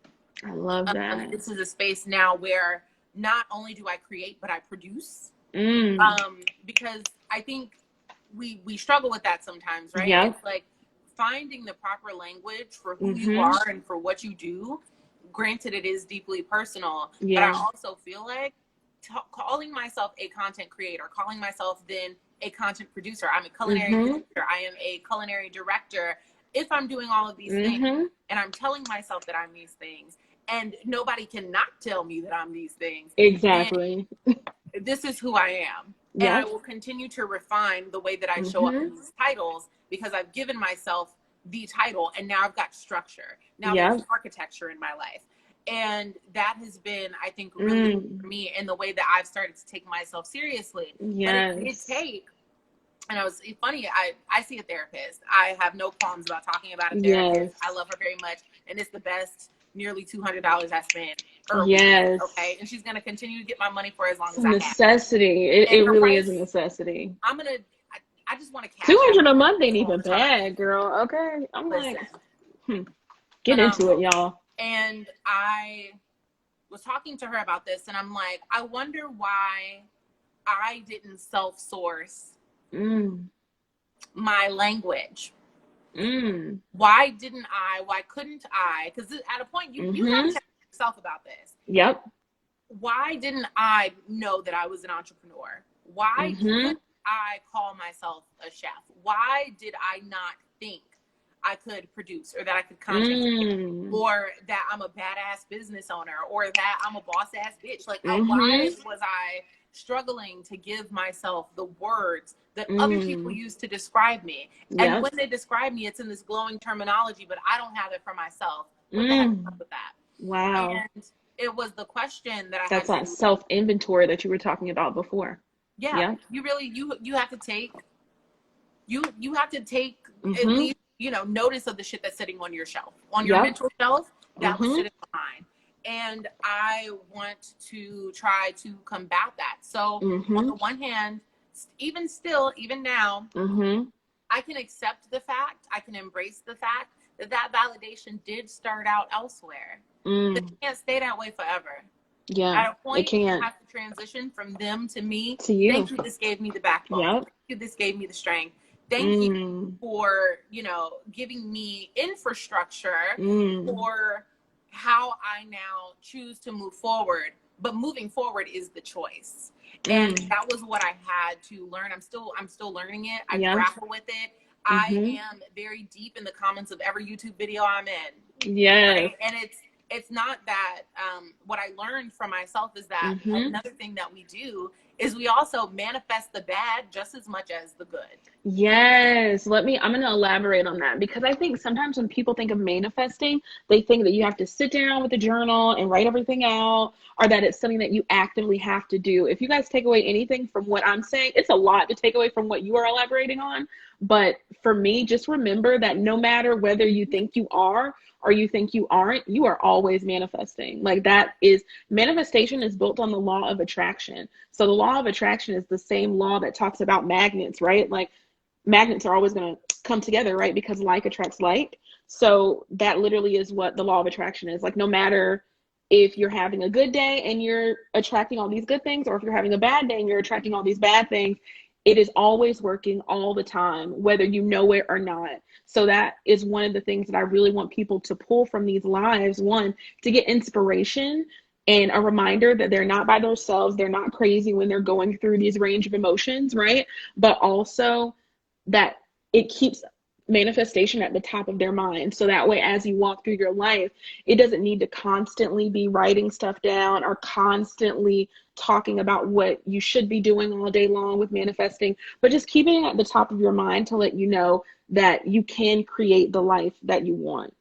[SPEAKER 1] I love that.
[SPEAKER 2] This is a space now where not only do I create, but I produce. Because I think we struggle with that sometimes, right?
[SPEAKER 1] Yep.
[SPEAKER 2] It's like finding the proper language for who you are and for what you do. Granted, it is deeply personal, but I also feel like calling myself a content creator, calling myself then a content producer. I'm a culinary producer. I am a culinary director. If I'm doing all of these things and I'm telling myself that I'm these things, and nobody cannot tell me that I'm these things.
[SPEAKER 1] Exactly.
[SPEAKER 2] This is who I am. And I will continue to refine the way that I show up in these titles because I've given myself the title and now I've got structure. Now there's architecture in my life. And that has been, I think, really good for me in the way that I've started to take myself seriously. But it did take, and it was funny, I see a therapist. I have no qualms about talking about a therapist. I love her very much. And it's the best nearly $200 I spent early. Okay. And she's going to continue to get my money for as long as I have.
[SPEAKER 1] Necessity. It really is a necessity.
[SPEAKER 2] I just want to cash
[SPEAKER 1] $200 a month ain't even bad, girl. Okay. I'm like, get into it, y'all.
[SPEAKER 2] And I was talking to her about this, and I'm like, I wonder why I didn't self-source my language. Why couldn't I? Because at a point, you have to check yourself about this.
[SPEAKER 1] Yep.
[SPEAKER 2] Why didn't I know that I was an entrepreneur? Why couldn't I call myself a chef? Why did I not think I could produce, or that I could content, or that I'm a badass business owner, or that I'm a boss ass bitch? Like, why was I struggling to give myself the words that other people use to describe me? And when they describe me, it's in this glowing terminology, but I don't have it for myself. What the heck is up with that?
[SPEAKER 1] Wow.
[SPEAKER 2] And it was the question that I
[SPEAKER 1] That's that self-inventory that you were talking about before.
[SPEAKER 2] Yeah. You really, you have to take, you have to take at least, notice of the shit that's sitting on your shelf, on your mental shelf that was sitting behind. And I want to try to combat that. So on the one hand, even now, I can accept the fact, I can embrace the fact that validation did start out elsewhere. But it can't stay that way forever.
[SPEAKER 1] Yeah,
[SPEAKER 2] at a point, you have to transition from them to me.
[SPEAKER 1] To you.
[SPEAKER 2] Thank you, this gave me the backbone. Thank you, this gave me the strength. Thank you for, giving me infrastructure for how I now choose to move forward. But moving forward is the choice. And that was what I had to learn. I'm still learning it. I grapple with it. I am very deep in the comments of every YouTube video I'm in.
[SPEAKER 1] Yes.
[SPEAKER 2] Right? And it's not that, what I learned from myself is that another thing that we do is we also manifest the bad just as much as the good.
[SPEAKER 1] Yes, I'm going to elaborate on that, because I think sometimes when people think of manifesting, they think that you have to sit down with a journal and write everything out, or that it's something that you actively have to do. If you guys take away anything from what I'm saying, it's a lot to take away from what you are elaborating on. But for me, just remember that no matter whether you think you are or you think you aren't, you are always manifesting. Like, that is, manifestation is built on the law of attraction. So the law of attraction is the same law that talks about magnets, right? Like, magnets are always going to come together, right? Because like attracts like. So that literally is what the law of attraction is. Like, no matter if you're having a good day and you're attracting all these good things, or if you're having a bad day and you're attracting all these bad things, it is always working all the time, whether you know it or not. So that is one of the things that I really want people to pull from these lives. One, to get inspiration and a reminder that they're not by themselves. They're not crazy when they're going through these range of emotions, right? But also that it keeps manifestation at the top of their mind. So that way, as you walk through your life, it doesn't need to constantly be writing stuff down or constantly talking about what you should be doing all day long with manifesting, but just keeping it at the top of your mind to let you know that you can create the life that you want.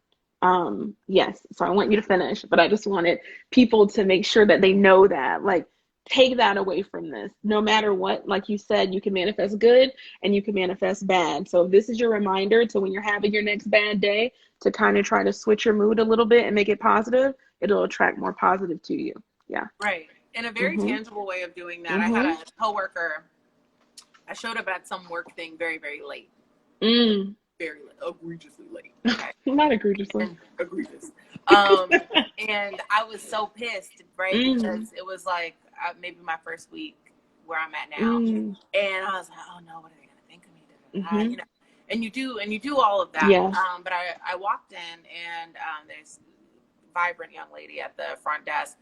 [SPEAKER 1] Yes, so I want you to finish, but I just wanted people to make sure that they know that, like, take that away from this. No matter what, like you said, you can manifest good and you can manifest bad. So if this is your reminder to when you're having your next bad day, to kind of try to switch your mood a little bit and make it positive, it'll attract more positive to you. Yeah.
[SPEAKER 2] Right. And a very tangible way of doing that. I had a coworker. I showed up at some work thing very, very late. Very egregiously late. Okay?
[SPEAKER 1] Not egregiously.
[SPEAKER 2] Egregious. And I was so pissed, right? Because it was like maybe my first week where I'm at now, and I was like, oh no, what are they gonna think of me? You know, and you do all of that.
[SPEAKER 1] Yeah.
[SPEAKER 2] But I walked in, and there's a vibrant young lady at the front desk.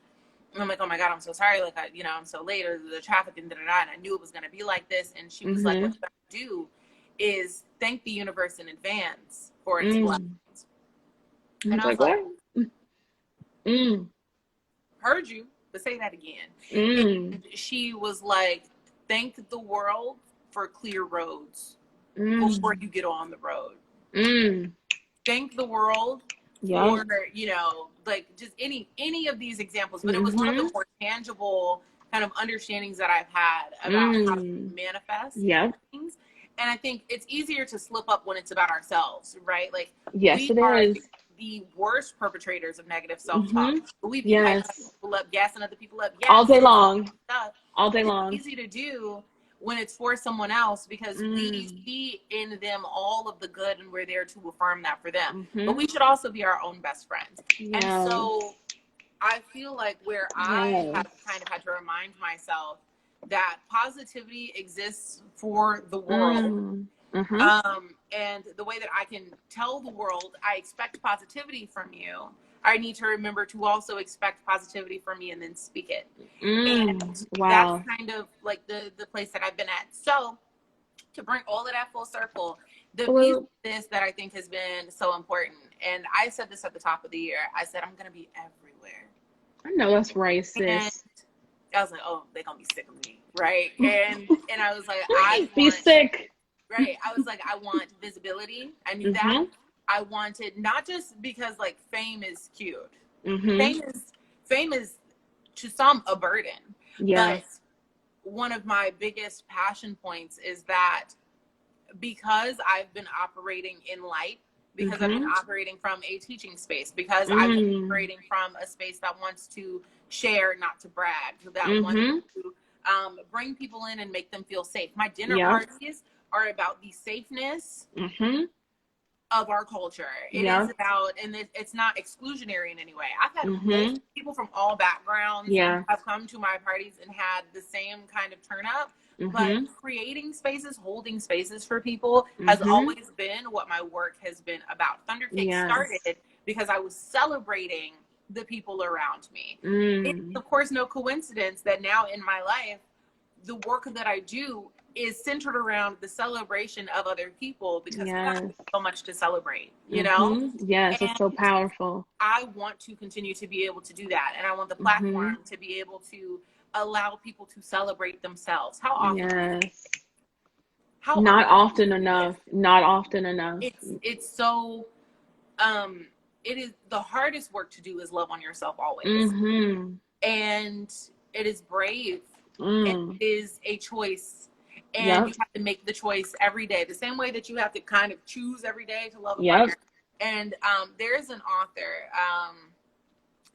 [SPEAKER 2] And I'm like, oh my God, I'm so sorry. Like, I'm so late, or the traffic and and I knew it was gonna be like this. And she was like, what you gotta do is thank the universe in advance for its blessings. And I was like, heard you, but say that again. And she was like, thank the world for clear roads before you get on the road. Thank the world for, like, just any of these examples. But it was one of the more tangible kind of understandings that I've had about how to manifest things. And I think it's easier to slip up when it's about ourselves, right? Like,
[SPEAKER 1] yes,
[SPEAKER 2] we are the worst perpetrators of negative self-talk. We be hyping people up, gassing other people up,
[SPEAKER 1] all day long. All day long.
[SPEAKER 2] It's easy to do when it's for someone else, because we see in them all of the good, and we're there to affirm that for them. But we should also be our own best friends. And so I feel like where I have kind of had to remind myself that positivity exists for the world. And the way that I can tell the world I expect positivity from you, I need to remember to also expect positivity from me and then speak it. And that's kind of like the place that I've been at. So to bring all of that full circle, the piece of this that I think has been so important, and I said this at the top of the year, I said, I'm going to be everywhere.
[SPEAKER 1] I know that's right, sis.
[SPEAKER 2] And I was like, oh, they're going to be sick of me, right? And I was like,
[SPEAKER 1] be sick.
[SPEAKER 2] Right. I was like, I want visibility. I knew that. I wanted, not just because, like, fame is cute. Fame is to some a burden. But one of my biggest passion points is that because I've been operating in light, because I've been operating from a teaching space, because I've been operating from a space that wants to share, not to brag, that wants to bring people in and make them feel safe. My dinner parties are about the safeness of our culture. It is about, and it's not exclusionary in any way. I've had people from all backgrounds have come to my parties and had the same kind of turn up. But creating spaces, holding spaces for people has always been what my work has been about. Thundercake started because I was celebrating the people around me. It's, of course, no coincidence that now in my life, the work that I do is centered around the celebration of other people, because
[SPEAKER 1] Yes.
[SPEAKER 2] there's so much to celebrate, you know?
[SPEAKER 1] Yes,
[SPEAKER 2] And
[SPEAKER 1] it's so powerful.
[SPEAKER 2] I want to continue to be able to do that. And I want the platform to be able to allow people to celebrate themselves. How often?
[SPEAKER 1] Yes.
[SPEAKER 2] How
[SPEAKER 1] Not
[SPEAKER 2] often
[SPEAKER 1] often enough. Not often enough.
[SPEAKER 2] It's so, it is the hardest work to do is love on yourself always. And it is brave. It is a choice. And you have to make the choice every day. The same way that you have to kind of choose every day to love upon yourself. And there's an author,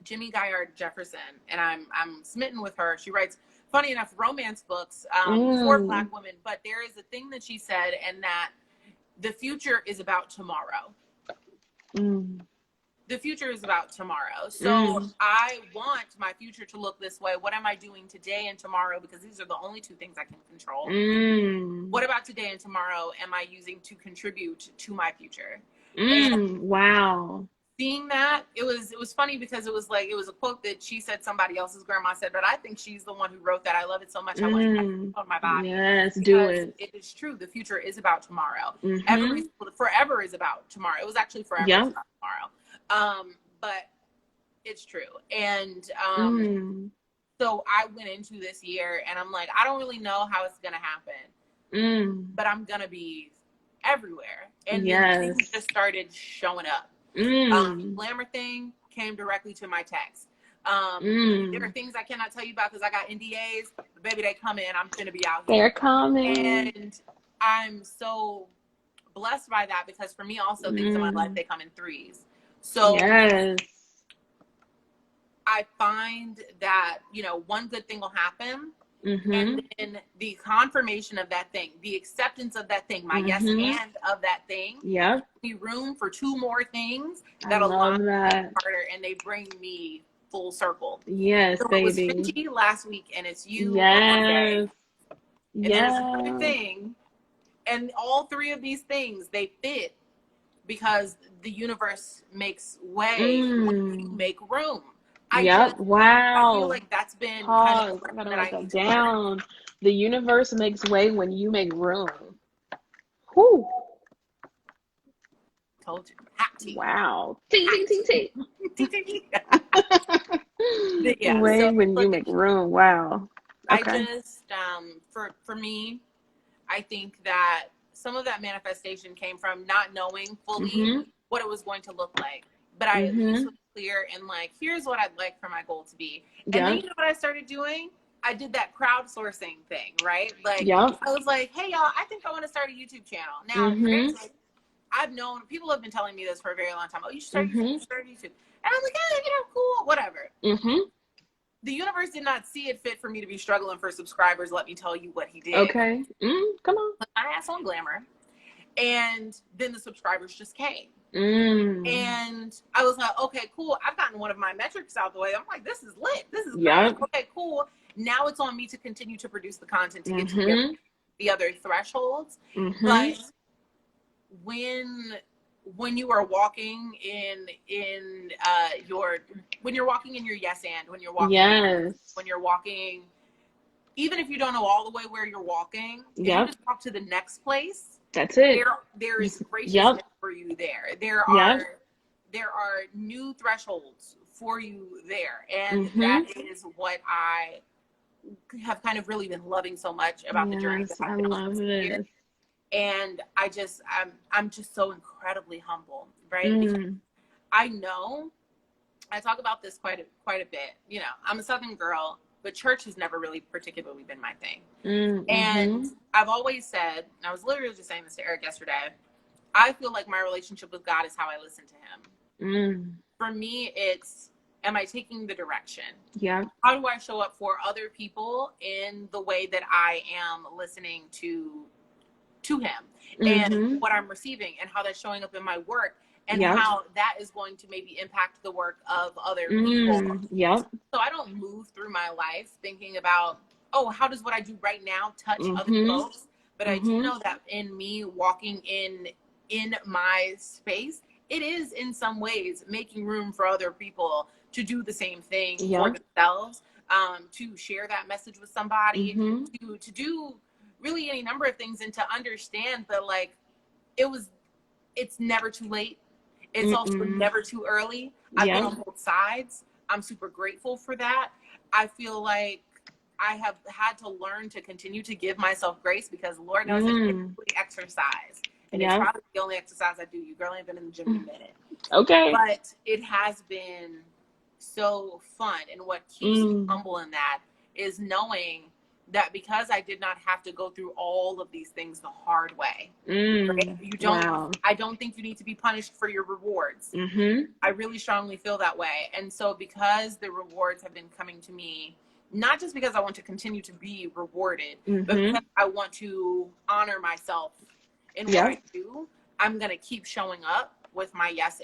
[SPEAKER 2] Jimmy Guyard Jefferson, and I'm smitten with her. She writes, funny enough, romance books for Black women. But there is a thing that she said, and that the future is about tomorrow. The future is about tomorrow. So I want my future to look this way. What am I doing today and tomorrow? Because these are the only two things I can control. What about today and tomorrow am I using to contribute to my future?
[SPEAKER 1] Wow.
[SPEAKER 2] Seeing that, it was funny, because it was a quote that she said somebody else's grandma said, but I think she's the one who wrote that. I love it so much. I want to put it on my body.
[SPEAKER 1] Yes, do it.
[SPEAKER 2] It is true. The future is about tomorrow. Forever is about tomorrow. It was actually forever is about tomorrow. But it's true. And so I went into this year and I'm like, I don't really know how it's gonna happen. But I'm gonna be everywhere. And then things just started showing up. Glamour thing came directly to my text. There are things I cannot tell you about because I got NDAs, but baby, they come in. I'm gonna be out here.
[SPEAKER 1] They're coming.
[SPEAKER 2] And I'm so blessed by that, because for me also, things in my life, they come in threes. So I find that, one good thing will happen. And then the confirmation of that thing, the acceptance of that thing, my yes and of that thing, be room for two more things that align harder, and they bring me full circle.
[SPEAKER 1] Yes,
[SPEAKER 2] so
[SPEAKER 1] baby.
[SPEAKER 2] It was Finchi last week, and it's you on Monday. And then it's a good thing. And all three of these things, they fit because the universe makes way when you make room. I feel like that's been kind of
[SPEAKER 1] I gotta write that down. The universe makes way when you make room. Whew.
[SPEAKER 2] Told you. Hot tea.
[SPEAKER 1] Wow. Tea.
[SPEAKER 2] Way
[SPEAKER 1] when you make room. Wow. Okay.
[SPEAKER 2] I just, for me, I think that some of that manifestation came from not knowing fully what it was going to look like. But I at least was clear and like, here's what I'd like for my goal to be. And then you know what I started doing? I did that crowdsourcing thing, right? Like, I was like, hey, y'all, I think I want to start a YouTube channel. Now, granted, I've known, people have been telling me this for a very long time. Oh, you should start YouTube, you should start YouTube. And I'm like, cool, whatever. The universe did not see it fit for me to be struggling for subscribers. Let me tell you what he did.
[SPEAKER 1] Okay. Come on.
[SPEAKER 2] Put my ass on Glamour. And then the subscribers just came. And I was like, okay, cool. I've gotten one of my metrics out the way. I'm like, this is lit. This is great. Okay, cool. Now it's on me to continue to produce the content to get to the other thresholds. But when you are walking in your yes and when you're walking even if you don't know all the way where you're walking, if you just walk to the next place,
[SPEAKER 1] that's it.
[SPEAKER 2] There is graciousness for you there. There are new thresholds for you there. And that is what I have kind of really been loving so much about the journey that I've been on this year. And I'm just so incredibly humble, right? Because I know I talk about this quite a bit. I'm a Southern girl, but church has never really particularly been my thing. And I've always said, and I was literally just saying this to Eric yesterday, I feel like my relationship with God is how I listen to him. For me, it's, am I taking the direction? How do I show up for other people in the way that I am listening to him and what I'm receiving and how that's showing up in my work and how that is going to maybe impact the work of other people. So I don't move through my life thinking about, oh, how does what I do right now touch other folks? But I do know that in me walking in my space, it is in some ways making room for other people to do the same thing for themselves, to share that message with somebody, to do really any number of things, and to understand that like it's never too late. It's also never too early. I've been on both sides. I'm super grateful for that. I feel like I have had to learn to continue to give myself grace, because Lord knows I typically exercise. And it's probably the only exercise I do. You girl ain't been in the gym in a minute.
[SPEAKER 1] Okay.
[SPEAKER 2] But it has been so fun. And what keeps me humble in that is knowing that because I did not have to go through all of these things the hard way. Right? You don't, I don't think you need to be punished for your rewards. I really strongly feel that way. And so because the rewards have been coming to me, not just because I want to continue to be rewarded, but because I want to honor myself in what I do, I'm going to keep showing up with my yes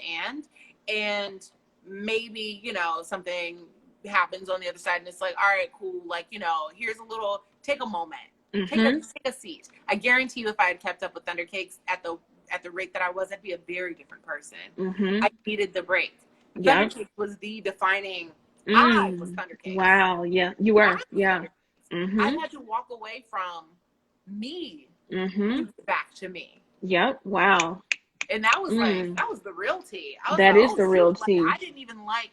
[SPEAKER 2] and maybe, you know, something happens on the other side and it's like, all right, cool. Like, you know, here's a little, take a moment, take a seat. I guarantee you if I had kept up with Thunder Cakes at the rate that I was, I'd be a very different person. I needed the break. Thunder Cakes was the defining, I was Thunder Cakes.
[SPEAKER 1] Wow. Yeah, you were. Yeah.
[SPEAKER 2] I had to walk away from me back to me.
[SPEAKER 1] Yep. Wow.
[SPEAKER 2] And that was like, that was the real tea. I was
[SPEAKER 1] that
[SPEAKER 2] like,
[SPEAKER 1] is the real tea.
[SPEAKER 2] Like, I didn't even like,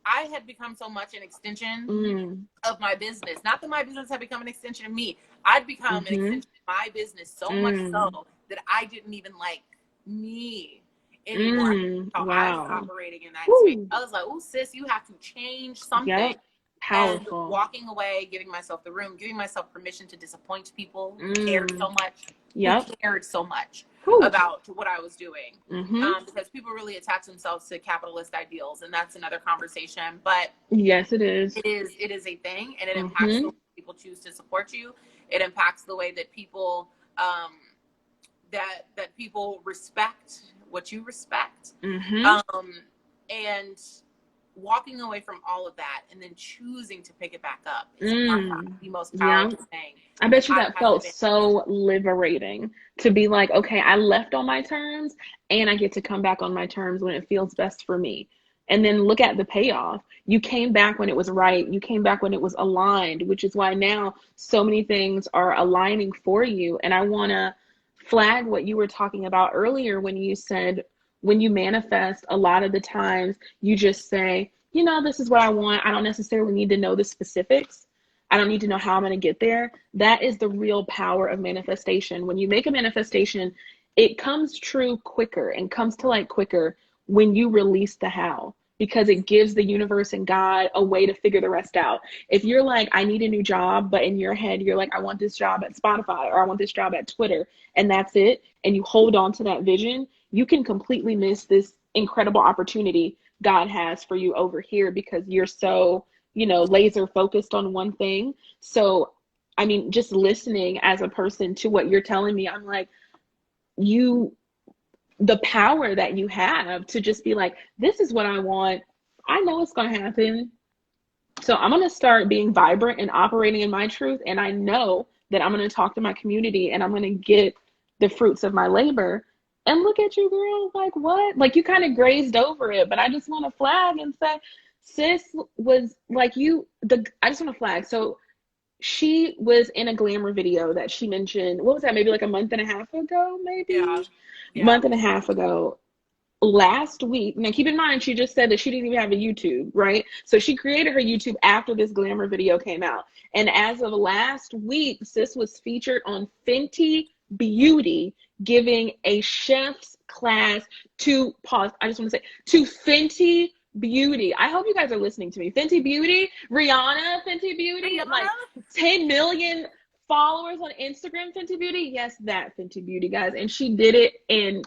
[SPEAKER 2] I had become so much an extension of my business. Not that my business had become an extension of me. I'd become an extension of my business so much so that I didn't even like me anymore. How I was operating in that space. I was like, oh, sis, you have to change something.
[SPEAKER 1] Powerful.
[SPEAKER 2] And walking away, giving myself the room, giving myself permission to disappoint people who cared so much. Who cared so much about what I was doing. Because people really attach themselves to capitalist ideals, and that's another conversation. But
[SPEAKER 1] yes, it is.
[SPEAKER 2] It is a thing, and it impacts the way people choose to support you. It impacts the way that people that people respect what you respect. And walking away from all of that and then choosing to pick it back up is the most powerful thing.
[SPEAKER 1] I bet you that felt so liberating to be like, okay, I left on my terms and I get to come back on my terms when it feels best for me. And then look at the payoff. You came back when it was right. You came back when it was aligned, which is why now so many things are aligning for you. And I want to flag what you were talking about earlier when you said, when you manifest, a lot of the times you just say, you know, this is what I want. I don't necessarily need to know the specifics. I don't need to know how I'm going to get there. That is the real power of manifestation. When you make a manifestation, it comes true quicker and comes to light quicker when you release the how, because it gives the universe and God a way to figure the rest out. If you're like, I need a new job, but in your head, you're like, I want this job at Spotify, or I want this job at Twitter, and that's it, and you hold on to that vision, you can completely miss this incredible opportunity God has for you over here because you're so, you know, laser focused on one thing. So, I mean, just listening as a person to what you're telling me, I'm like, the power that you have to just be like, this is what I want. I know it's going to happen. So I'm going to start being vibrant and operating in my truth. And I know that I'm going to talk to my community and I'm going to get the fruits of my labor. And look at you, girl. Like, what? Like, you kind of grazed over it. But I just want to flag and say, sis was like I just want to flag. So she was in a glamour video that she mentioned. What was that? Maybe like a month and a half ago, maybe? Month and a half ago. Last week, now keep in mind, she just said that she didn't even have a YouTube, right? So she created her YouTube after this glamour video came out. And as of last week, sis was featured on Fenty Beauty giving a chef's class to Fenty Beauty. I hope you guys are listening to me. Fenty Beauty, Rihanna, Fenty Beauty, like 10 million followers on Instagram, Fenty Beauty. Yes, that Fenty Beauty, guys. And she did it in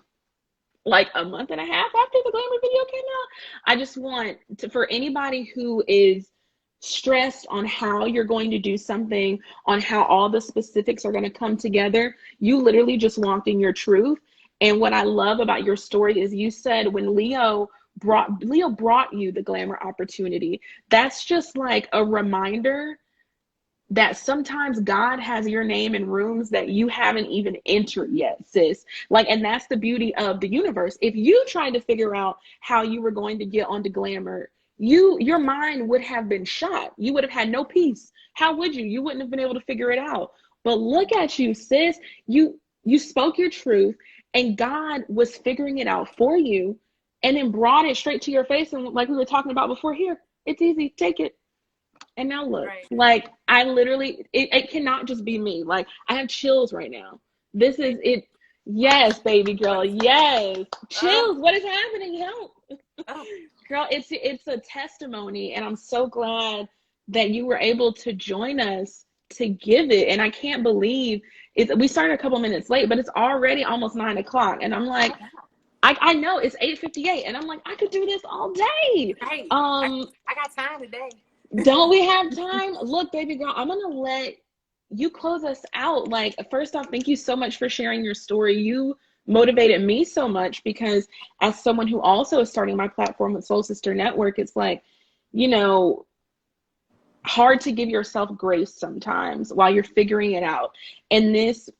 [SPEAKER 1] like a month and a half after the glamour video came out. I just want to, for anybody who is stressed on how you're going to do something, on how all the specifics are going to come together, you literally just walked in your truth. And what I love about your story is you said when Leo brought you the glamour opportunity, that's just like a reminder that sometimes God has your name in rooms that you haven't even entered yet, sis. Like, and that's the beauty of the universe. If you tried to figure out how you were going to get onto glamour, your mind would have been shot. You would have had no peace. How would you? You wouldn't have been able to figure it out. But look at you, sis. You spoke your truth, and God was figuring it out for you, and then brought it straight to your face. And like we were talking about before, here, it's easy, take it. And now look,
[SPEAKER 2] Right.
[SPEAKER 1] like I literally, it cannot just be me. Like I have chills right now. This is it. Yes, baby girl. Yes, chills. What is happening? Help, girl. It's a testimony, and I'm so glad that you were able to join us to give it. And I can't believe it. We started a couple minutes late, but it's already almost 9 o'clock, and I'm like, I know it's 8:58, and I'm like, I could do this all day.
[SPEAKER 2] Right. I got time today.
[SPEAKER 1] Don't we have time? Look, baby girl, I'm gonna let you close us out. Like, first off, thank you so much for sharing your story. You motivated me so much, because as someone who also is starting my platform with Soul Sister Network, it's like, you know, hard to give yourself grace sometimes while you're figuring it out. And this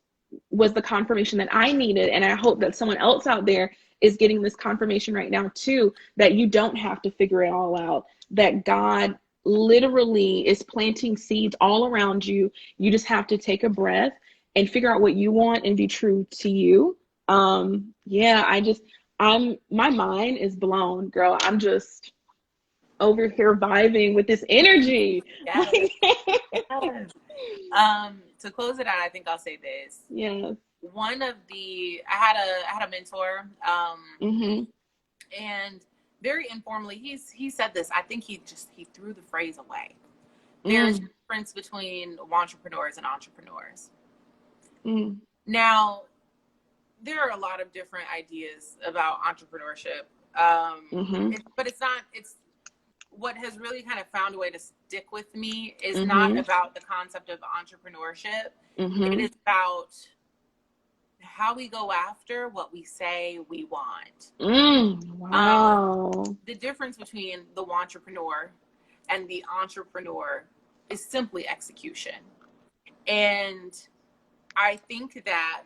[SPEAKER 1] was the confirmation that I needed. And I hope that someone else out there is getting this confirmation right now too, that you don't have to figure it all out, that God literally is planting seeds all around you. You just have to take a breath and figure out what you want and be true to you. Yeah, my mind is blown, girl. I'm just over here vibing with this energy.
[SPEAKER 2] Yes. Yes. To close it out, I think I'll say this.
[SPEAKER 1] Yeah.
[SPEAKER 2] I had a mentor, and very informally, he said this. I think he threw the phrase away. There's a difference between entrepreneurs and entrepreneurs. Now, there are a lot of different ideas about entrepreneurship, but it's what has really kind of found a way to stick with me is not about the concept of entrepreneurship. It is about how we go after what we say we want.
[SPEAKER 1] Wow.
[SPEAKER 2] The difference between the entrepreneur and the entrepreneur is simply execution. And I think that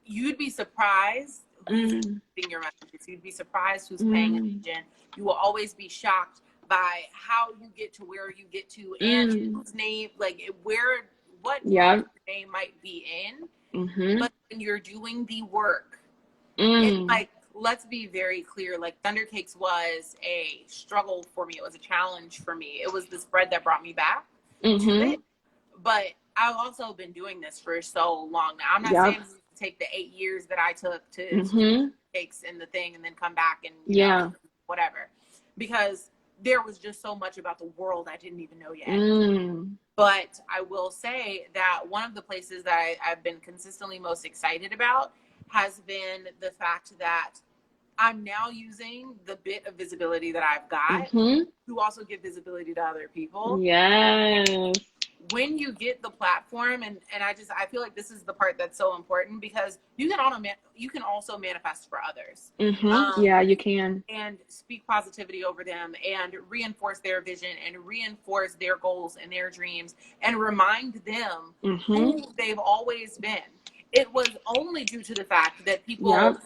[SPEAKER 2] you'd be surprised who's reading your messages. You'd be surprised who's paying attention. You will always be shocked by how you get to where you get to, and whose name, like what name might be in. But when you're doing the work, it's like, let's be very clear. Like Thundercakes was a struggle for me. It was a challenge for me. It was the spread that brought me back to it. But I've also been doing this for so long now. I'm not saying take the 8 years that I took to cakes in the thing and then come back and you know, whatever, because there was just so much about the world I didn't even know yet. But I will say that one of the places that I've been consistently most excited about has been the fact that I'm now using the bit of visibility that I've got to also give visibility to other people.
[SPEAKER 1] Yes.
[SPEAKER 2] When you get the platform, and I feel like this is the part that's so important, because you can also manifest for others.
[SPEAKER 1] Yeah, you can.
[SPEAKER 2] And speak positivity over them and reinforce their vision and reinforce their goals and their dreams and remind them who they've always been. It was only due to the fact that people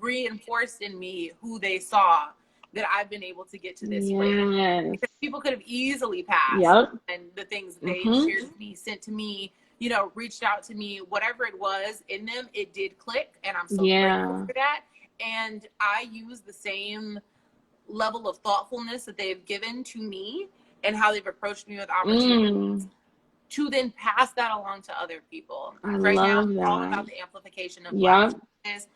[SPEAKER 2] reinforced in me who they saw that I've been able to get to this place. Because people could have easily passed and the things they shared with me, sent to me, you know, reached out to me, whatever it was in them, it did click, and I'm so grateful for that. And I use the same level of thoughtfulness that they've given to me and how they've approached me with opportunities to then pass that along to other people. Right now, it's all about the amplification of this.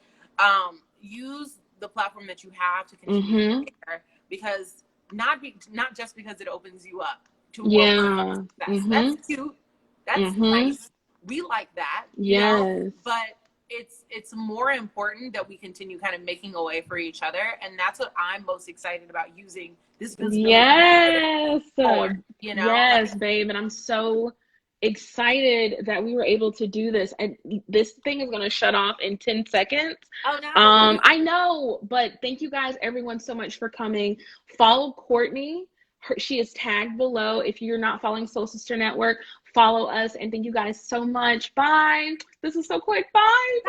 [SPEAKER 2] Use the platform that you have to continue to share, because not just because it opens you up to world success. That's cute. That's nice. We like that. You know? But it's more important that we continue kind of making a way for each other, and that's what I'm most excited about using this visibility for, you know?
[SPEAKER 1] Yes, babe, and I'm so excited that we were able to do this. And this thing is going to shut off in 10 seconds.
[SPEAKER 2] Oh no.
[SPEAKER 1] I know, but thank you guys, everyone, so much for coming. Follow Courtnee. She is tagged below. If you're not following Soul Sister Network, follow us, and thank you guys so much. Bye. This is so quick. Bye.